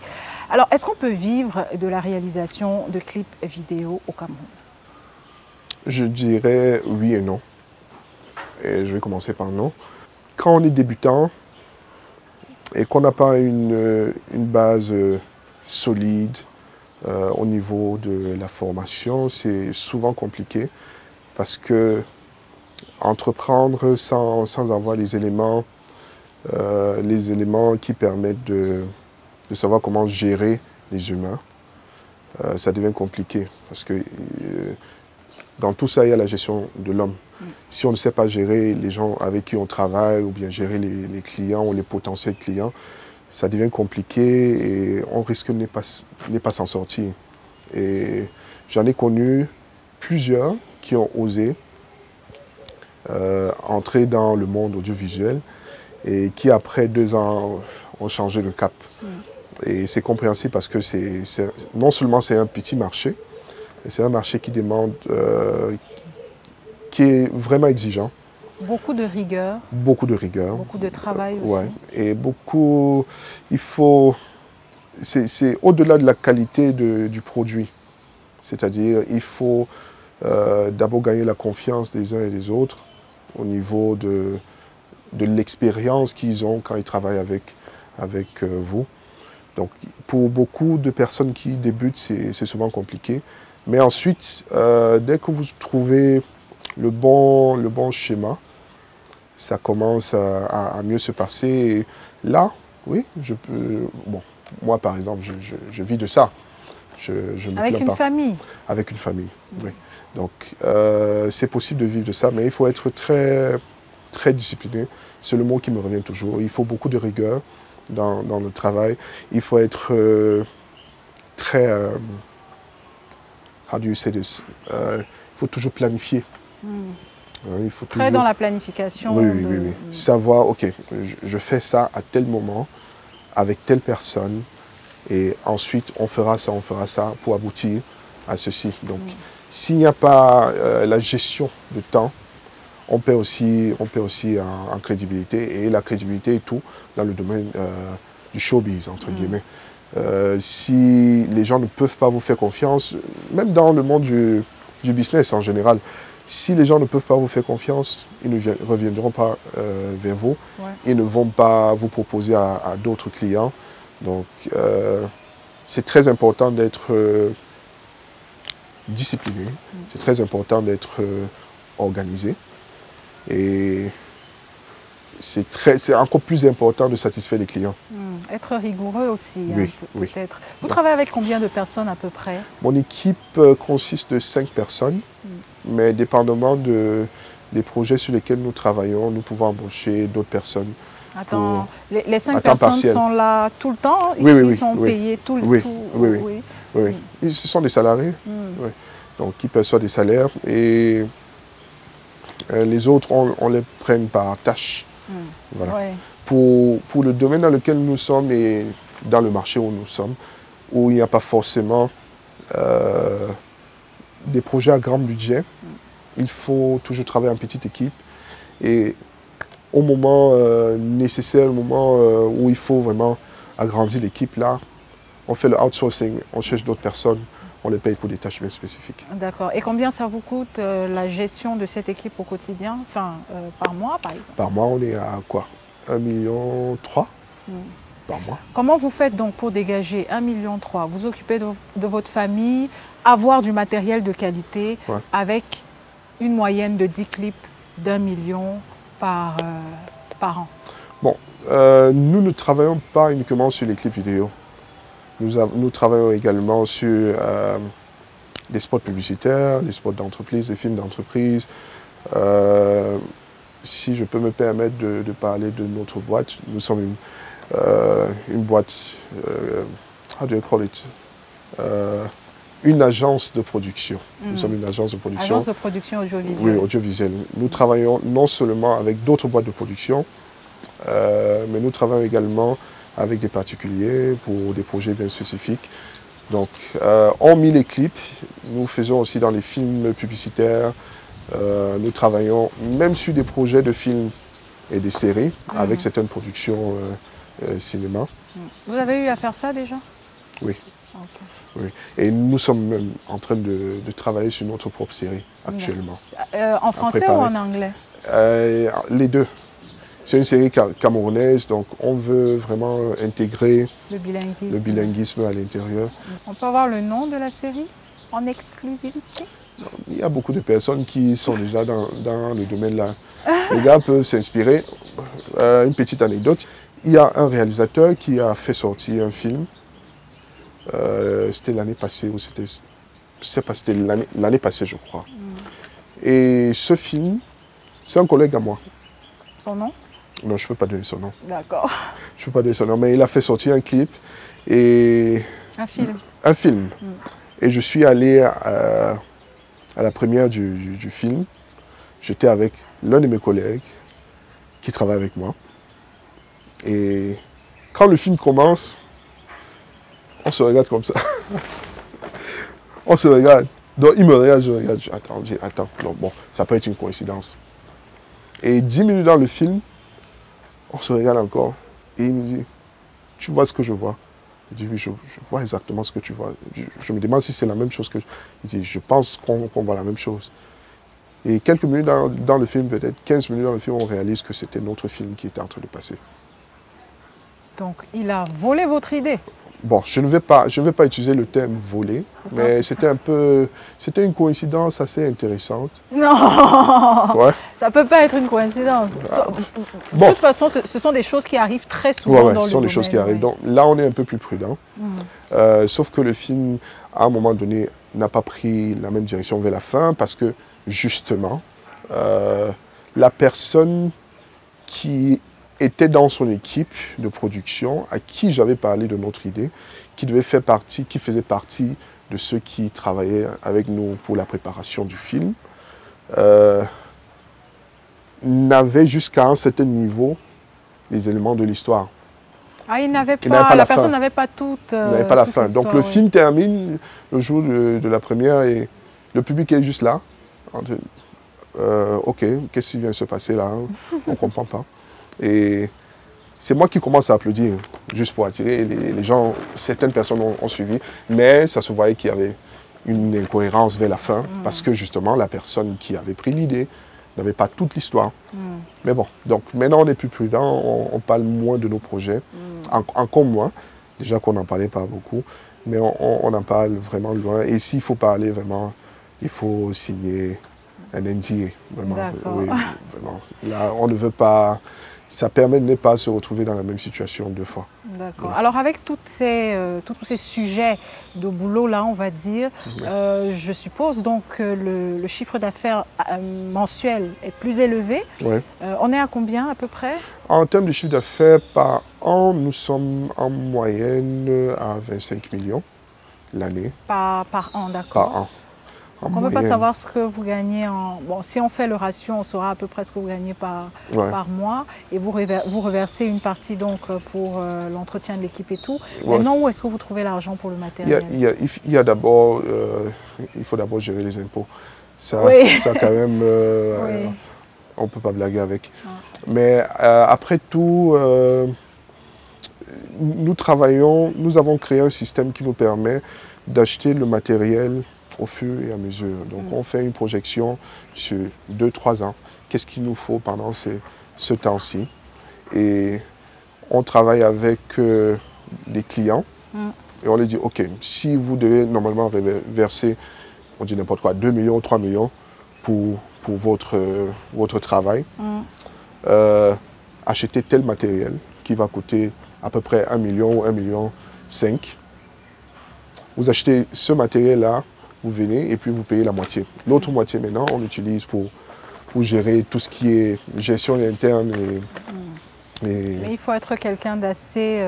Alors, est-ce qu'on peut vivre de la réalisation de clips vidéo au Cameroun? Je dirais oui et non. Et je vais commencer par non. Quand on est débutant et qu'on n'a pas une base solide au niveau de la formation, c'est souvent compliqué parce que entreprendre sans avoir les éléments qui permettent de savoir comment gérer les humains, ça devient compliqué parce que dans tout ça, il y a la gestion de l'homme. Si on ne sait pas gérer les gens avec qui on travaille ou bien gérer les clients ou les potentiels clients, ça devient compliqué et on risque de ne pas s'en sortir. Et j'en ai connu plusieurs qui ont osé entrer dans le monde audiovisuel et qui, après 2 ans, ont changé de cap. Et c'est compréhensible parce que non seulement c'est un petit marché, c'est un marché qui demande, qui est vraiment exigeant. Beaucoup de rigueur. Beaucoup de rigueur. Beaucoup de travail aussi. Ouais. Et beaucoup, c'est au-delà de la qualité du produit. C'est-à-dire, il faut d'abord gagner la confiance des uns et des autres au niveau de l'expérience qu'ils ont quand ils travaillent avec vous. Donc, pour beaucoup de personnes qui débutent, c'est souvent compliqué. Mais ensuite, dès que vous trouvez le bon schéma, ça commence à mieux se passer. Et là, oui, je peux... Bon, moi, par exemple, je vis de ça. Je me avec plains une pas. famille. Avec une famille, oui. Donc, c'est possible de vivre de ça, mais il faut être très, très discipliné. C'est le mot qui me revient toujours. Il faut beaucoup de rigueur dans le travail. Il faut être très... how do you say this? Il faut toujours planifier. Il faut Très dans la planification. Oui. Savoir, ok, je fais ça à tel moment, avec telle personne, et ensuite on fera ça pour aboutir à ceci. Donc, s'il n'y a pas la gestion de temps, on perd aussi en crédibilité, et la crédibilité est tout dans le domaine du showbiz, entre guillemets. Si les gens ne peuvent pas vous faire confiance, même dans le monde du business en général, si les gens ne peuvent pas vous faire confiance, ils ne reviendront pas vers vous. Ils ne vont pas vous proposer à d'autres clients. Donc, c'est très important d'être discipliné, c'est très important d'être organisé. Et c'est encore plus important de satisfaire les clients. Être rigoureux aussi, oui, peut-être. Vous travaillez avec combien de personnes à peu près? Mon équipe consiste de 5 personnes, mais dépendamment des projets sur lesquels nous travaillons, nous pouvons embaucher d'autres personnes. Attends, les 5 personnes sont là tout le temps? Ils sont payés tout le temps? Oui. Ce sont des salariés, donc ils perçoivent des salaires et les autres, on les prenne par tâche. Voilà. Pour le domaine dans lequel nous sommes et dans le marché où nous sommes, où il n'y a pas forcément des projets à grand budget, il faut toujours travailler en petite équipe. Et au moment nécessaire, au moment où il faut vraiment agrandir l'équipe, là, on fait le outsourcing, on cherche d'autres personnes, on les paye pour des tâches bien spécifiques. D'accord. Et combien ça vous coûte la gestion de cette équipe au quotidien, enfin par mois par exemple? Par mois, on est à quoi? 1,3 million par mois. Comment vous faites donc pour dégager 1,3 million? Vous occupez de votre famille, avoir du matériel de qualité avec une moyenne de 10 clips d'1 million par an? Bon, nous ne travaillons pas uniquement sur les clips vidéo. Nous travaillons également sur des spots publicitaires, des spots d'entreprise, des films d'entreprise. Si je peux me permettre de parler de notre boîte, nous sommes une boîte, how do you call it? Une agence de production. Nous sommes une agence de production. Agence de production audiovisuelle. Oui, audiovisuelle. Nous travaillons non seulement avec d'autres boîtes de production, mais nous travaillons également avec des particuliers pour des projets bien spécifiques. Donc, hormis les clips, nous faisons aussi dans les films publicitaires, nous travaillons même sur des projets de films et des séries avec certaines productions cinéma. Vous avez eu à faire ça déjà? Oui. Oui. Et nous sommes même en train de travailler sur notre propre série actuellement. En français ou en anglais? Les deux. C'est une série camerounaise, donc on veut vraiment intégrer le bilinguisme à l'intérieur. On peut avoir le nom de la série en exclusivité? Il y a beaucoup de personnes qui sont déjà dans le domaine là. Les gars peuvent s'inspirer. Une petite anecdote, il y a un réalisateur qui a fait sortir un film. C'était l'année passée ou c'était... Je sais pas, c'était l'année passée je crois. Et ce film, c'est un collègue à moi. Son nom? Non, je ne peux pas donner son nom. D'accord. Je ne peux pas donner son nom, mais il a fait sortir un clip et... Un film? Un film. Et je suis allé à la première du film. J'étais avec l'un de mes collègues qui travaille avec moi. Et quand le film commence, on se regarde comme ça. On se regarde. Donc il me regarde, je regarde. Attends, non, bon, ça peut être une coïncidence. Et 10 minutes dans le film, on se regarde encore. Et il me dit, tu vois ce que je vois? Je dis, oui, je vois exactement ce que tu vois. Je me demande si c'est la même chose que... Il dit, je pense qu'on voit la même chose. Et quelques minutes dans le film, peut-être 15 minutes dans le film, on réalise que c'était notre film qui était en train de passer. Donc, il a volé votre idée? Bon, je ne vais pas utiliser le terme voler, mais c'était une coïncidence assez intéressante. Non, ouais. Ça ne peut pas être une coïncidence. De toute façon, ce sont des choses qui arrivent très souvent dans le domaine. Ce sont des choses qui arrivent. Donc là, on est un peu plus prudent. Sauf que le film, à un moment donné, n'a pas pris la même direction vers la fin parce que, justement, la personne qui était dans son équipe de production, à qui j'avais parlé de notre idée, qui faisait partie de ceux qui travaillaient avec nous pour la préparation du film, n'avait jusqu'à un certain niveau les éléments de l'histoire. Ah, la personne n'avait pas toute. Il n'avait pas la fin. Donc le film termine le jour de la première et le public est juste là. Ok, qu'est-ce qui vient de se passer là? On ne comprend pas. Et c'est moi qui commence à applaudir, juste pour attirer. Les gens, certaines personnes ont suivi, mais ça se voyait qu'il y avait une incohérence vers la fin, parce que justement, la personne qui avait pris l'idée n'avait pas toute l'histoire. Mais bon, donc maintenant on est plus prudent, on parle moins de nos projets, encore moins, déjà qu'on n'en parlait pas beaucoup, mais on en parle vraiment loin. Et s'il faut parler vraiment, il faut signer un NDA, vraiment. Oui, vraiment. Là, on ne veut pas ça permet de ne pas se retrouver dans la même situation 2 fois. D'accord. Alors avec tous ces sujets de boulot là, on va dire, je suppose donc que le chiffre d'affaires mensuel est plus élevé. Ouais. On est à combien à peu près? En termes de chiffre d'affaires, par an, nous sommes en moyenne à 25 millions l'année. Par an, d'accord. Par an. On ne peut pas savoir ce que vous gagnez en... Bon, si on fait le ratio, on saura à peu près ce que vous gagnez par mois. Et vous reversez une partie donc pour l'entretien de l'équipe et tout. Maintenant, où est-ce que vous trouvez l'argent pour le matériel? Il y a d'abord... il faut d'abord gérer les impôts. Ça, ça quand même... on ne peut pas blaguer avec. Mais après tout, nous avons créé un système qui nous permet d'acheter le matériel au fur et à mesure. Donc on fait une projection sur 2-3 ans. Qu'est-ce qu'il nous faut pendant ce temps-ci? Et on travaille avec les clients et on leur dit, OK, si vous devez normalement verser, on dit n'importe quoi, 2 millions, 3 millions pour votre travail, achetez tel matériel qui va coûter à peu près 1 million ou 1,5 million. Vous achetez ce matériel-là, vous venez et puis vous payez la moitié. L'autre moitié maintenant, on l'utilise pour gérer tout ce qui est gestion interne. Mais il faut être quelqu'un d'assez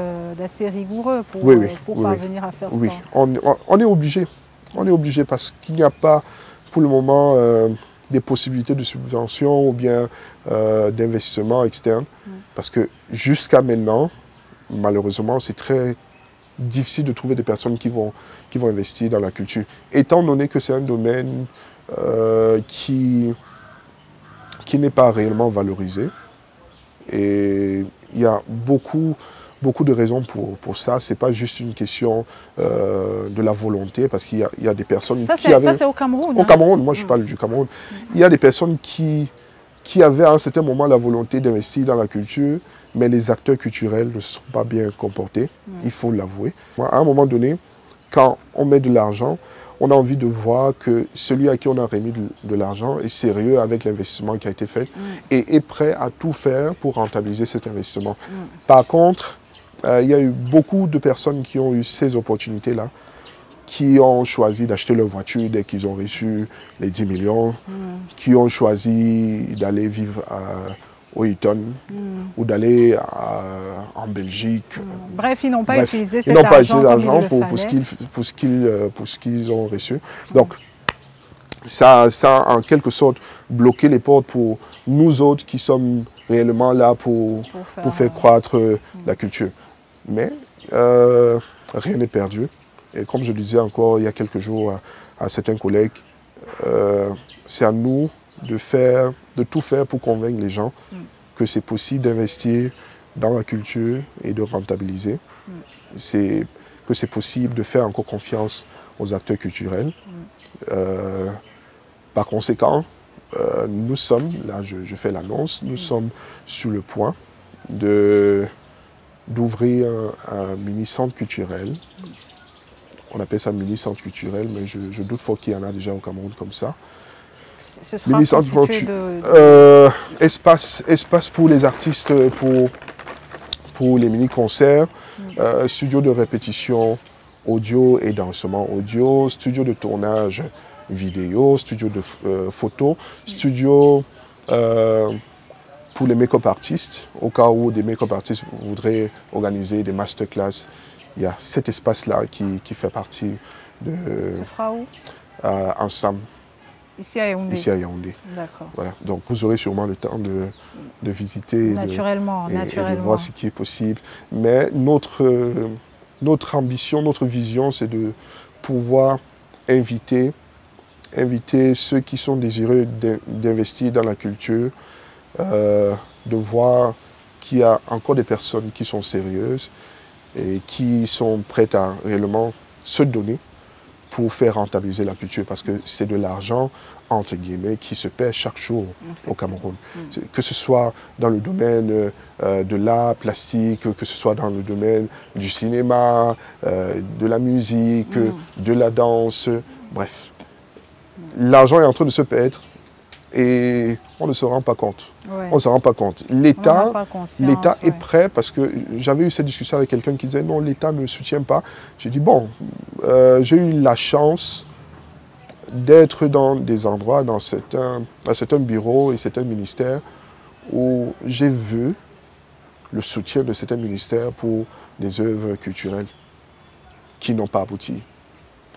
rigoureux pour parvenir à faire ça. Oui, on est obligé. On est obligé parce qu'il n'y a pas pour le moment des possibilités de subvention ou bien d'investissement externe. Parce que jusqu'à maintenant, malheureusement, c'est très difficile de trouver des personnes qui vont investir dans la culture. Étant donné que c'est un domaine qui n'est pas réellement valorisé. Et il y a beaucoup de raisons pour ça. Ce n'est pas juste une question de la volonté, parce qu'il y a des personnes qui avaient... Ça, c'est au Cameroun. Au Cameroun, moi je parle du Cameroun. Il y a des personnes qui avaient à un certain moment la volonté d'investir dans la culture, mais les acteurs culturels ne se sont pas bien comportés, il faut l'avouer. À un moment donné, quand on met de l'argent, on a envie de voir que celui à qui on a remis de l'argent est sérieux avec l'investissement qui a été fait et est prêt à tout faire pour rentabiliser cet investissement. Par contre, il y a eu beaucoup de personnes qui ont eu ces opportunités-là, qui ont choisi d'acheter leur voiture dès qu'ils ont reçu les 10 millions, qui ont choisi d'aller vivre au Hilton ou d'aller en Belgique. Bref, ils n'ont pas utilisé cet argent pour ce qu'ils ont reçu. Donc, ça a en quelque sorte bloqué les portes pour nous autres qui sommes réellement là pour faire croître la culture. Mais rien n'est perdu. Et comme je le disais encore il y a quelques jours à certains collègues, c'est à nous de tout faire pour convaincre les gens que c'est possible d'investir dans la culture et de rentabiliser. Que c'est possible de faire encore confiance aux acteurs culturels. Par conséquent, nous sommes, là je fais l'annonce, nous sommes sur le point d'ouvrir un mini-centre culturel. On appelle ça mini-centre culturel, mais je doute fort qu'il y en a déjà au Cameroun comme ça. Ce sera constitué espace pour les artistes, pour les mini-concerts, studio de répétition audio et dansement audio, studio de tournage vidéo, studio de photo, studio pour les make-up artistes, au cas où des make-up artistes voudraient organiser des masterclass. Il y a cet espace-là qui fait partie de... Ce sera où? Ensemble. Ici à Yaoundé. Ici à Yaoundé. D'accord. Voilà. Donc vous aurez sûrement le temps de visiter et de voir ce qui est possible. Mais notre ambition, notre vision, c'est de pouvoir inviter ceux qui sont désireux d'investir dans la culture, de voir qu'il y a encore des personnes qui sont sérieuses et qui sont prêtes à réellement se donner pour faire rentabiliser la culture, parce que c'est de l'argent, entre guillemets, qui se perd chaque jour au Cameroun. Que ce soit dans le domaine de l'art plastique, que ce soit dans le domaine du cinéma, de la musique, de la danse, bref. L'argent est en train de se perdre et on ne se rend pas compte. Ouais. On ne se rend pas compte. L'État est ouais. prêt, parce que j'avais eu cette discussion avec quelqu'un qui disait non, l'État ne soutient pas. J'ai dit bon, j'ai eu la chance d'être dans des endroits, dans certains bureaux et certains ministères où j'ai vu le soutien de certains ministères pour des œuvres culturelles qui n'ont pas abouti.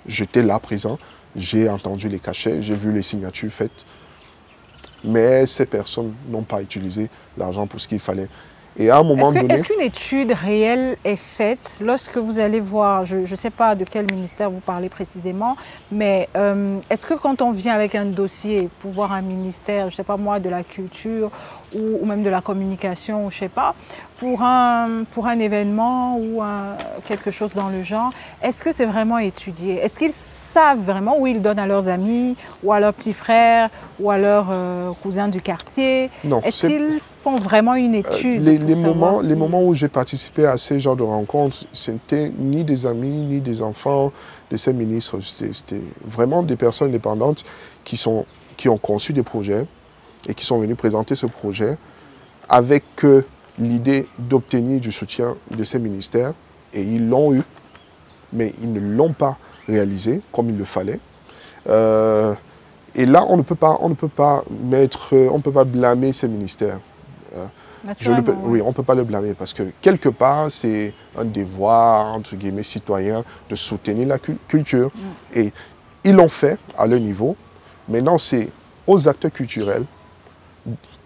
J'étais là présent, j'ai entendu les cachets, j'ai vu les signatures faites, mais ces personnes n'ont pas utilisé l'argent pour ce qu'il fallait. Et à un moment donné... Est-ce qu'une étude réelle est faite lorsque vous allez voir, je ne sais pas de quel ministère vous parlez précisément, mais est-ce que quand on vient avec un dossier pour voir un ministère, je ne sais pas moi, de la culture ou même de la communication, je ne sais pas, pour un événement ou quelque chose dans le genre, est-ce que c'est vraiment étudié? Est-ce qu'ils savent vraiment où ils donnent à leurs amis ou à leurs petits frères ou à leurs cousins du quartier? Non. Est-ce qu'ils font vraiment une étude? Les moments où j'ai participé à ces genres de rencontres, ce n'étaient ni des amis, ni des enfants de ces ministres. C'était vraiment des personnes indépendantes qui ont conçu des projets et qui sont venus présenter ce projet avec l'idée d'obtenir du soutien de ces ministères. Et ils l'ont eu, mais ils ne l'ont pas réalisé comme il le fallait. Et là, on ne peut pas blâmer ces ministères. Oui, on ne peut pas le blâmer parce que quelque part, c'est un devoir, entre guillemets, citoyen de soutenir la culture. Et ils l'ont fait à leur niveau. Maintenant, c'est aux acteurs culturels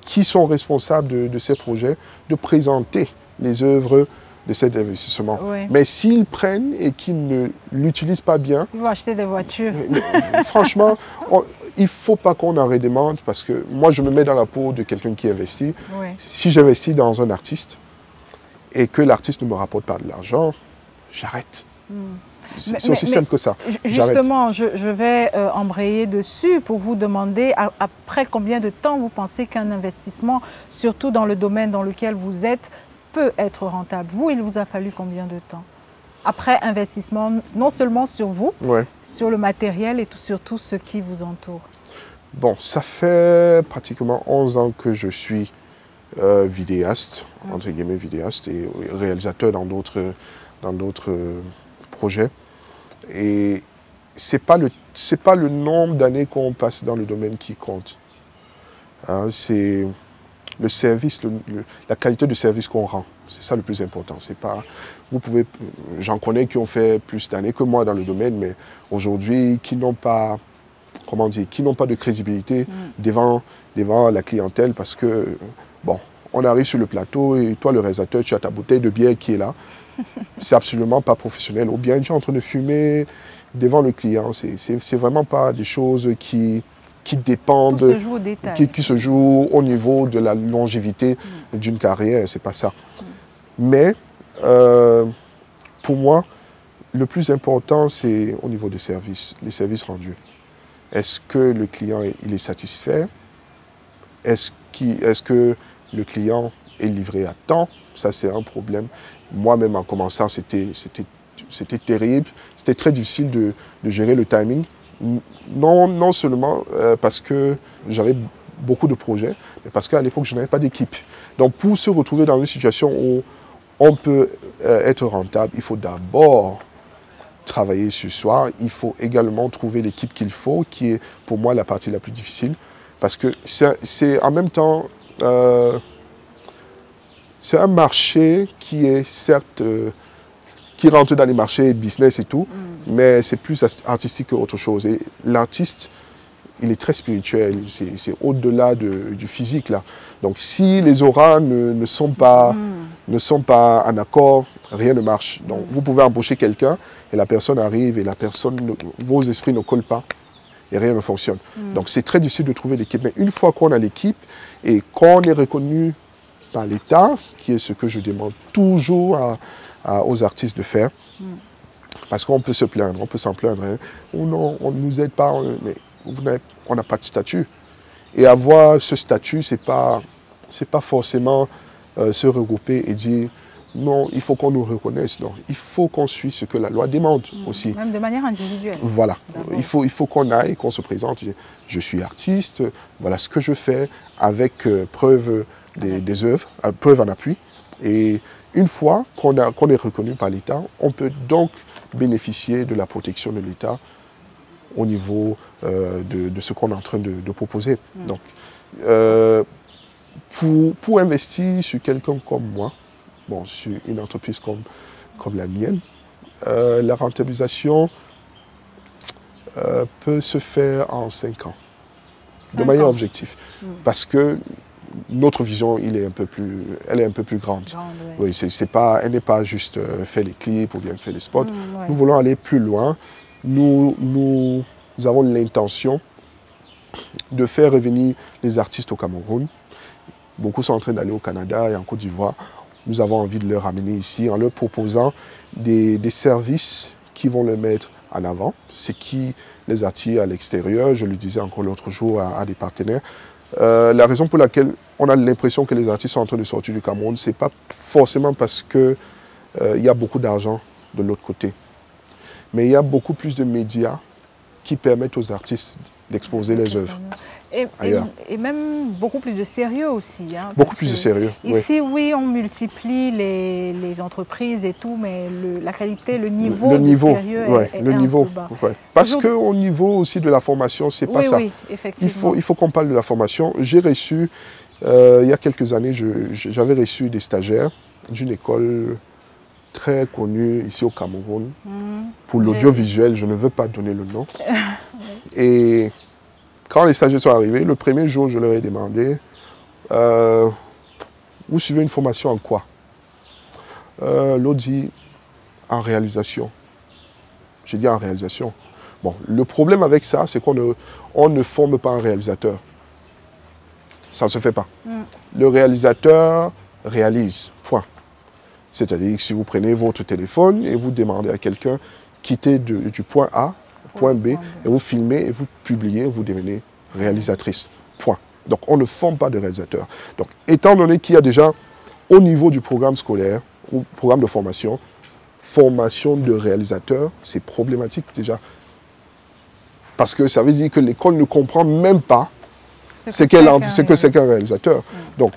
qui sont responsables de ces projets de présenter les œuvres de cet investissement. Oui. Mais s'ils prennent et qu'ils ne l'utilisent pas bien... Ils vont acheter des voitures. Franchement, il ne faut pas qu'on en redemande parce que moi, je me mets dans la peau de quelqu'un qui investit. Oui. Si j'investis dans un artiste et que l'artiste ne me rapporte pas de l'argent, j'arrête. C'est aussi simple que ça. Justement, je vais embrayer dessus pour vous demander après combien de temps vous pensez qu'un investissement, surtout dans le domaine dans lequel vous êtes, peut être rentable. Vous, il vous a fallu combien de temps? Après investissement, non seulement sur vous, sur le matériel et sur tout ce qui vous entoure. Bon, ça fait pratiquement 11 ans que je suis vidéaste, entre guillemets vidéaste, et réalisateur dans d'autres projets. Et c'est pas le nombre d'années qu'on passe dans le domaine qui compte. Hein, c'est le service, la qualité de service qu'on rend. C'est ça le plus important. C'est pas, j'en connais qui ont fait plus d'années que moi dans le domaine, mais aujourd'hui qui n'ont pas, qui n'ont pas de crédibilité devant la clientèle parce que bon, on arrive sur le plateau et toi le réalisateur, tu as ta bouteille de bière qui est là. C'est absolument pas professionnel. Ou bien tu es en train de fumer devant le client. C'est vraiment pas des choses qui dépendent, tout se joue au détail. Qui se jouent au niveau de la longévité d'une carrière. C'est pas ça. Mais pour moi, le plus important, c'est au niveau des services, les services rendus. Est-ce que le client il est satisfait? Est-ce que le client est livré à temps? Ça, c'est un problème. Moi-même, en commençant, c'était terrible. C'était très difficile de gérer le timing. Non seulement parce que j'avais beaucoup de projets, mais parce qu'à l'époque, je n'avais pas d'équipe. Donc, pour se retrouver dans une situation où on peut être rentable, il faut d'abord travailler sur soi. Il faut également trouver l'équipe qu'il faut, qui est pour moi la partie la plus difficile. Parce que c'est en même temps... c'est un marché qui est certes, qui rentre dans les marchés business et tout, mais c'est plus artistique qu'autre chose. Et l'artiste, il est très spirituel, c'est au-delà du physique là. Donc si les auras ne sont pas en accord, rien ne marche. Donc vous pouvez embaucher quelqu'un et la personne arrive et vos esprits ne collent pas et rien ne fonctionne. Donc c'est très difficile de trouver l'équipe. Mais une fois qu'on a l'équipe et qu'on est reconnu par l'État, qui est ce que je demande toujours aux artistes de faire. Parce qu'on peut se plaindre, on peut s'en plaindre. Hein. Oh non, on ne nous aide pas, mais on n'a pas de statut. Et avoir ce statut, c'est pas forcément se regrouper et dire non, il faut qu'on nous reconnaisse. Non, il faut qu'on suive ce que la loi demande aussi. Même de manière individuelle. Voilà, il faut qu'on aille, qu'on se présente. Je suis artiste, voilà ce que je fais, avec preuve des œuvres, preuve en appui. Et une fois qu'on est reconnu par l'État, on peut donc bénéficier de la protection de l'État au niveau de ce qu'on est en train de proposer. Donc, pour investir sur quelqu'un comme moi, bon, sur une entreprise comme la mienne, la rentabilisation peut se faire en 5 ans, de manière objective. Parce que notre vision, elle est un peu plus grande. Oui, elle n'est pas juste faire les clips ou bien faire les spots. Nous voulons aller plus loin. Nous avons l'intention de faire revenir les artistes au Cameroun. Beaucoup sont en train d'aller au Canada et en Côte d'Ivoire. Nous avons envie de les ramener ici en leur proposant des services qui vont les mettre en avant. Ce qui les attire à l'extérieur. Je le disais encore l'autre jour à des partenaires. La raison pour laquelle on a l'impression que les artistes sont en train de sortir du Cameroun, ce n'est pas forcément parce qu'il y a beaucoup d'argent de l'autre côté. Mais il y a beaucoup plus de médias qui permettent aux artistes d'exposer les œuvres ailleurs. Et même beaucoup plus de sérieux aussi. Hein, beaucoup plus de sérieux. Ici, oui, on multiplie les entreprises et tout, mais la qualité, le niveau de sérieux est un peu bas. Parce qu'au niveau aussi de la formation, c'est pas ça. Oui, effectivement. Il faut qu'on parle de la formation. J'ai reçu, il y a quelques années, j'avais reçu des stagiaires d'une école très connue ici au Cameroun pour l'audiovisuel. Je ne veux pas donner le nom. Et quand les stagiaires sont arrivés, le premier jour, je leur ai demandé vous suivez une formation en quoi? L'autre dit en réalisation. J'ai dit en réalisation. Bon, le problème avec ça, c'est qu'on ne forme pas un réalisateur. Ça ne se fait pas. Le réalisateur réalise, point. C'est-à-dire que si vous prenez votre téléphone et vous demandez à quelqu'un quitter du point A au point B, et vous filmez et vous publiez, vous devenez réalisatrice, point. Donc on ne forme pas de réalisateur. Donc étant donné qu'il y a déjà au niveau du programme scolaire ou programme de formation de réalisateur, c'est problématique déjà. Parce que ça veut dire que l'école ne comprend même pas ce que c'est qu'un réalisateur. Donc,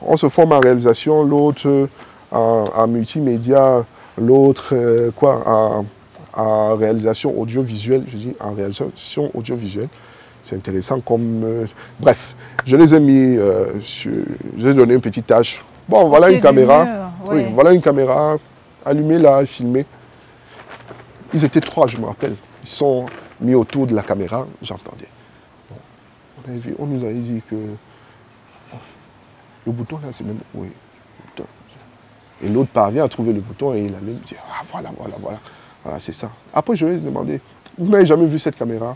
on se forme en réalisation, l'autre en multimédia, l'autre en réalisation audiovisuelle. Je dis en réalisation audiovisuelle. C'est intéressant comme... bref, je les ai mis j'ai donné une petite tâche. Bon, voilà une caméra. Oui, voilà une caméra. Allumez-la, filmez. Ils étaient 3, je me rappelle. Ils sont mis autour de la caméra, j'entendais. Bon, on nous avait dit que le bouton là, c'est même... Oui, le bouton. Et l'autre parvient à trouver le bouton et il allume, il dit, ah voilà, voilà, c'est ça. Après, je lui ai demandé, vous n'avez jamais vu cette caméra?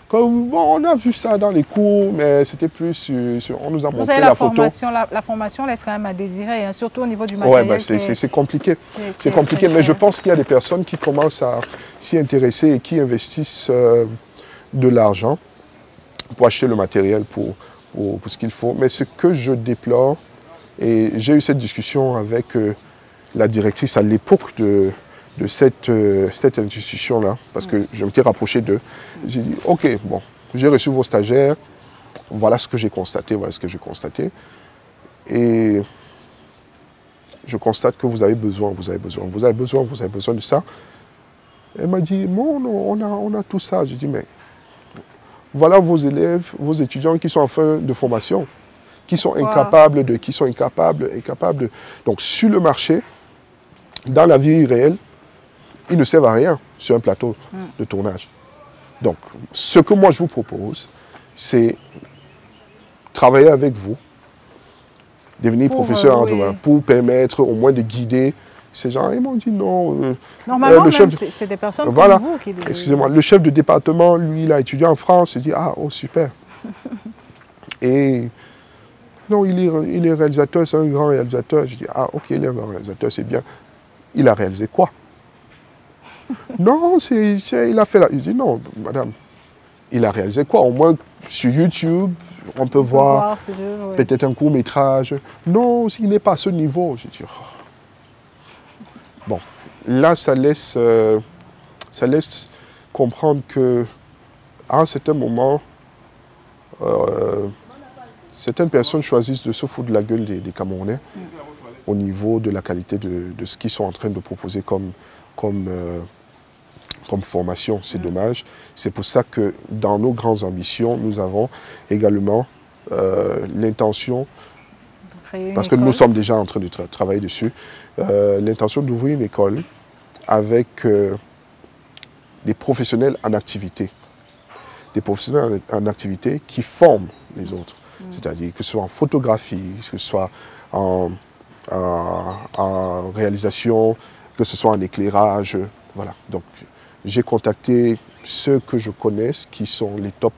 Comme, bon, on a vu ça dans les cours, mais c'était plus on nous a montré la photo. La formation laisse quand même à désirer, hein, surtout au niveau du matériel. Oui, c'est compliqué. C'est compliqué, mais je pense qu'il y a des personnes qui commencent à s'y intéresser et qui investissent de l'argent pour acheter le matériel pour ce qu'il faut. Mais ce que je déplore, et j'ai eu cette discussion avec la directrice à l'époque de cette institution-là, parce que je m'étais rapproché d'eux. J'ai dit, ok, bon, j'ai reçu vos stagiaires, voilà ce que j'ai constaté, Et je constate que vous avez besoin de ça. Elle m'a dit, non, on a tout ça. J'ai dit, mais voilà vos élèves, vos étudiants qui sont en fin de formation, qui sont incapables. Donc sur le marché, dans la vie réelle, ils ne servent à rien sur un plateau de tournage. Donc, ce que moi je vous propose, c'est travailler avec vous, devenir professeur pour permettre au moins de guider ces gens. Ils m'ont dit non. Normalement, c'est des personnes comme vous qui... Excusez-moi, le chef de département, lui, il a étudié en France. Il dit, ah, oh, super. Et non, il est réalisateur, c'est un grand réalisateur. Je dis, ah, ok, il est un grand réalisateur, c'est bien. Il a réalisé quoi? Non, il a fait la... Je dis non, madame, il a réalisé quoi? Au moins sur YouTube, on peut voir peut-être un court-métrage. Non, il n'est pas à ce niveau. Je dis, oh. Bon, là, ça laisse comprendre qu'à un certain moment, certaines personnes choisissent de se foutre de la gueule des Camerounais au niveau de la qualité de ce qu'ils sont en train de proposer comme formation. C'est dommage. C'est pour ça que dans nos grandes ambitions, nous avons également l'intention, parce que nous sommes déjà en train de travailler dessus, l'intention d'ouvrir une école avec des professionnels en activité. Des professionnels en activité qui forment les autres. C'est-à-dire que ce soit en photographie, que ce soit en réalisation, que ce soit en éclairage. Voilà. Donc, j'ai contacté ceux que je connais, qui sont les tops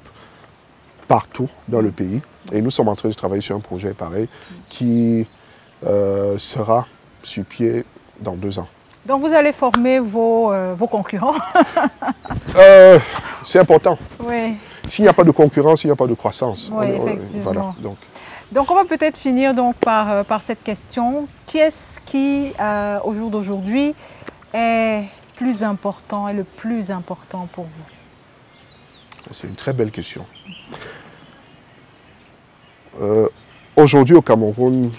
partout dans le pays. Et nous sommes en train de travailler sur un projet pareil qui sera sur pied dans 2 ans. Donc vous allez former vos concurrents. C'est important. Oui. S'il n'y a pas de concurrence, il n'y a pas de croissance. Oui, effectivement. Voilà, donc on va peut-être finir donc par cette question. Qu'est-ce qui, au jour d'aujourd'hui, est plus important et le plus important pour vous? C'est une très belle question. Aujourd'hui au Cameroun,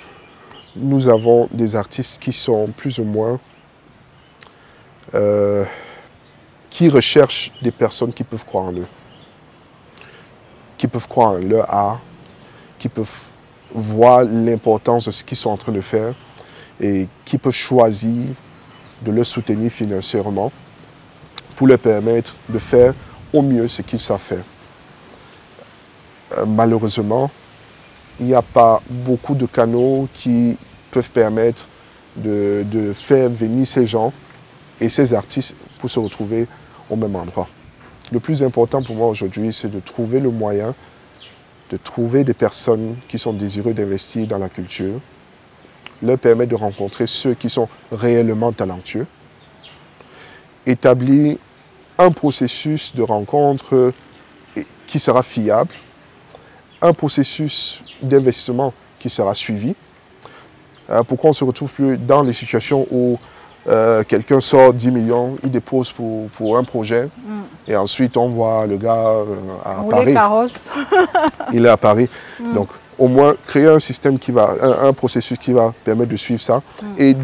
nous avons des artistes qui sont plus ou moins qui recherchent des personnes qui peuvent croire en eux, qui peuvent croire en leur art, qui peuvent voir l'importance de ce qu'ils sont en train de faire et qui peuvent choisir de le soutenir financièrement pour leur permettre de faire au mieux ce qu'ils savent faire. Malheureusement, il n'y a pas beaucoup de canaux qui peuvent permettre de faire venir ces gens et ces artistes pour se retrouver au même endroit. Le plus important pour moi aujourd'hui, c'est de trouver le moyen de trouver des personnes qui sont désireuses d'investir dans la culture, leur permettre de rencontrer ceux qui sont réellement talentueux, établir un processus de rencontre qui sera fiable, un processus d'investissement qui sera suivi, pour qu'on ne se retrouve plus dans les situations où quelqu'un sort 10 millions, il dépose pour un projet, et ensuite on voit le gars à Paris. Il est à Paris. Donc au moins créer un système qui va, un processus qui va permettre de suivre ça, et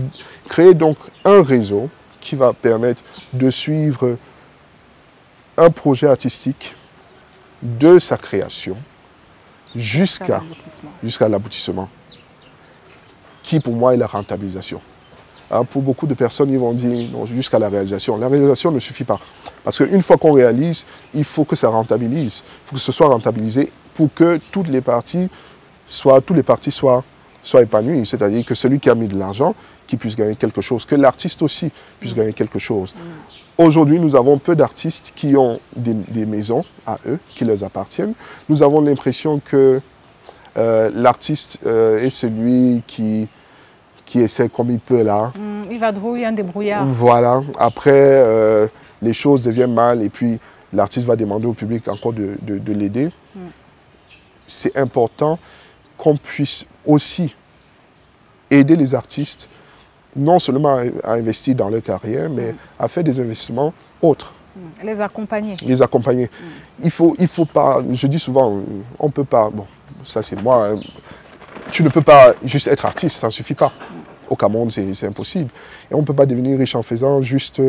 créer donc un réseau qui va permettre de suivre un projet artistique de sa création jusqu'à l'aboutissement, qui pour moi est la rentabilisation. Hein, pour beaucoup de personnes, ils vont dire jusqu'à la réalisation. La réalisation ne suffit pas. Parce qu'une fois qu'on réalise, il faut que ça rentabilise. Il faut que ce soit rentabilisé pour que toutes les parties soient épanouies. C'est-à-dire que celui qui a mis de l'argent, qui puisse gagner quelque chose, que l'artiste aussi puisse gagner quelque chose. Aujourd'hui, nous avons peu d'artistes qui ont des maisons à eux, qui leur appartiennent. Nous avons l'impression que l'artiste est celui qui essaie comme il peut là. Il va drouiller un débrouillard. Voilà. Après, les choses deviennent mal et puis l'artiste va demander au public encore de l'aider. C'est important qu'on puisse aussi aider les artistes, non seulement à investir dans leur carrière, mais à faire des investissements autres. Les accompagner. Les accompagner. Il faut pas, je dis souvent, on ne peut pas, bon, ça c'est moi, hein, tu ne peux pas juste être artiste, ça ne suffit pas. Au Cameroun, c'est impossible. Et on ne peut pas devenir riche en faisant juste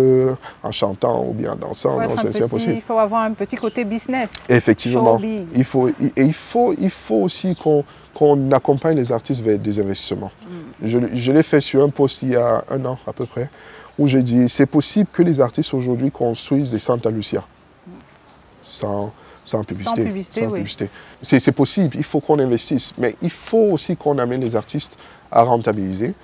en chantant ou bien en dansant. C'est impossible. Il faut avoir un petit côté business. Effectivement. Il faut aussi qu'on accompagne les artistes vers des investissements. Je l'ai fait sur un post il y a 1 an à peu près, où j'ai dit c'est possible que les artistes aujourd'hui construisent des Santa Lucia sans publicité. C'est possible, il faut qu'on investisse. Mais il faut aussi qu'on amène les artistes à rentabiliser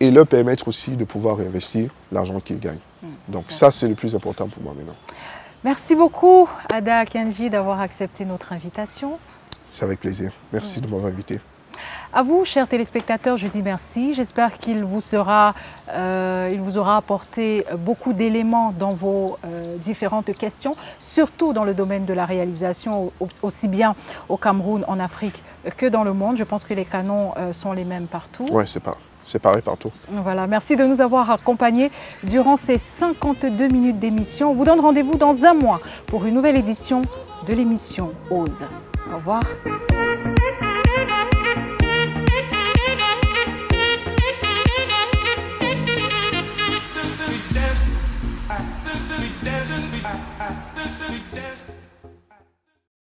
et leur permettre aussi de pouvoir réinvestir l'argent qu'ils gagnent. Donc ça, c'est le plus important pour moi maintenant. Merci beaucoup, Ada Akenji, d'avoir accepté notre invitation. C'est avec plaisir. Merci de m'avoir invité. À vous, chers téléspectateurs, je dis merci. J'espère qu'il vous aura apporté beaucoup d'éléments dans vos différentes questions, surtout dans le domaine de la réalisation, aussi bien au Cameroun, en Afrique, que dans le monde. Je pense que les canons sont les mêmes partout. Oui, c'est pareil partout. Voilà, merci de nous avoir accompagnés durant ces 52 minutes d'émission. On vous donne rendez-vous dans un mois pour une nouvelle édition de l'émission OSE. Au revoir. We dancing.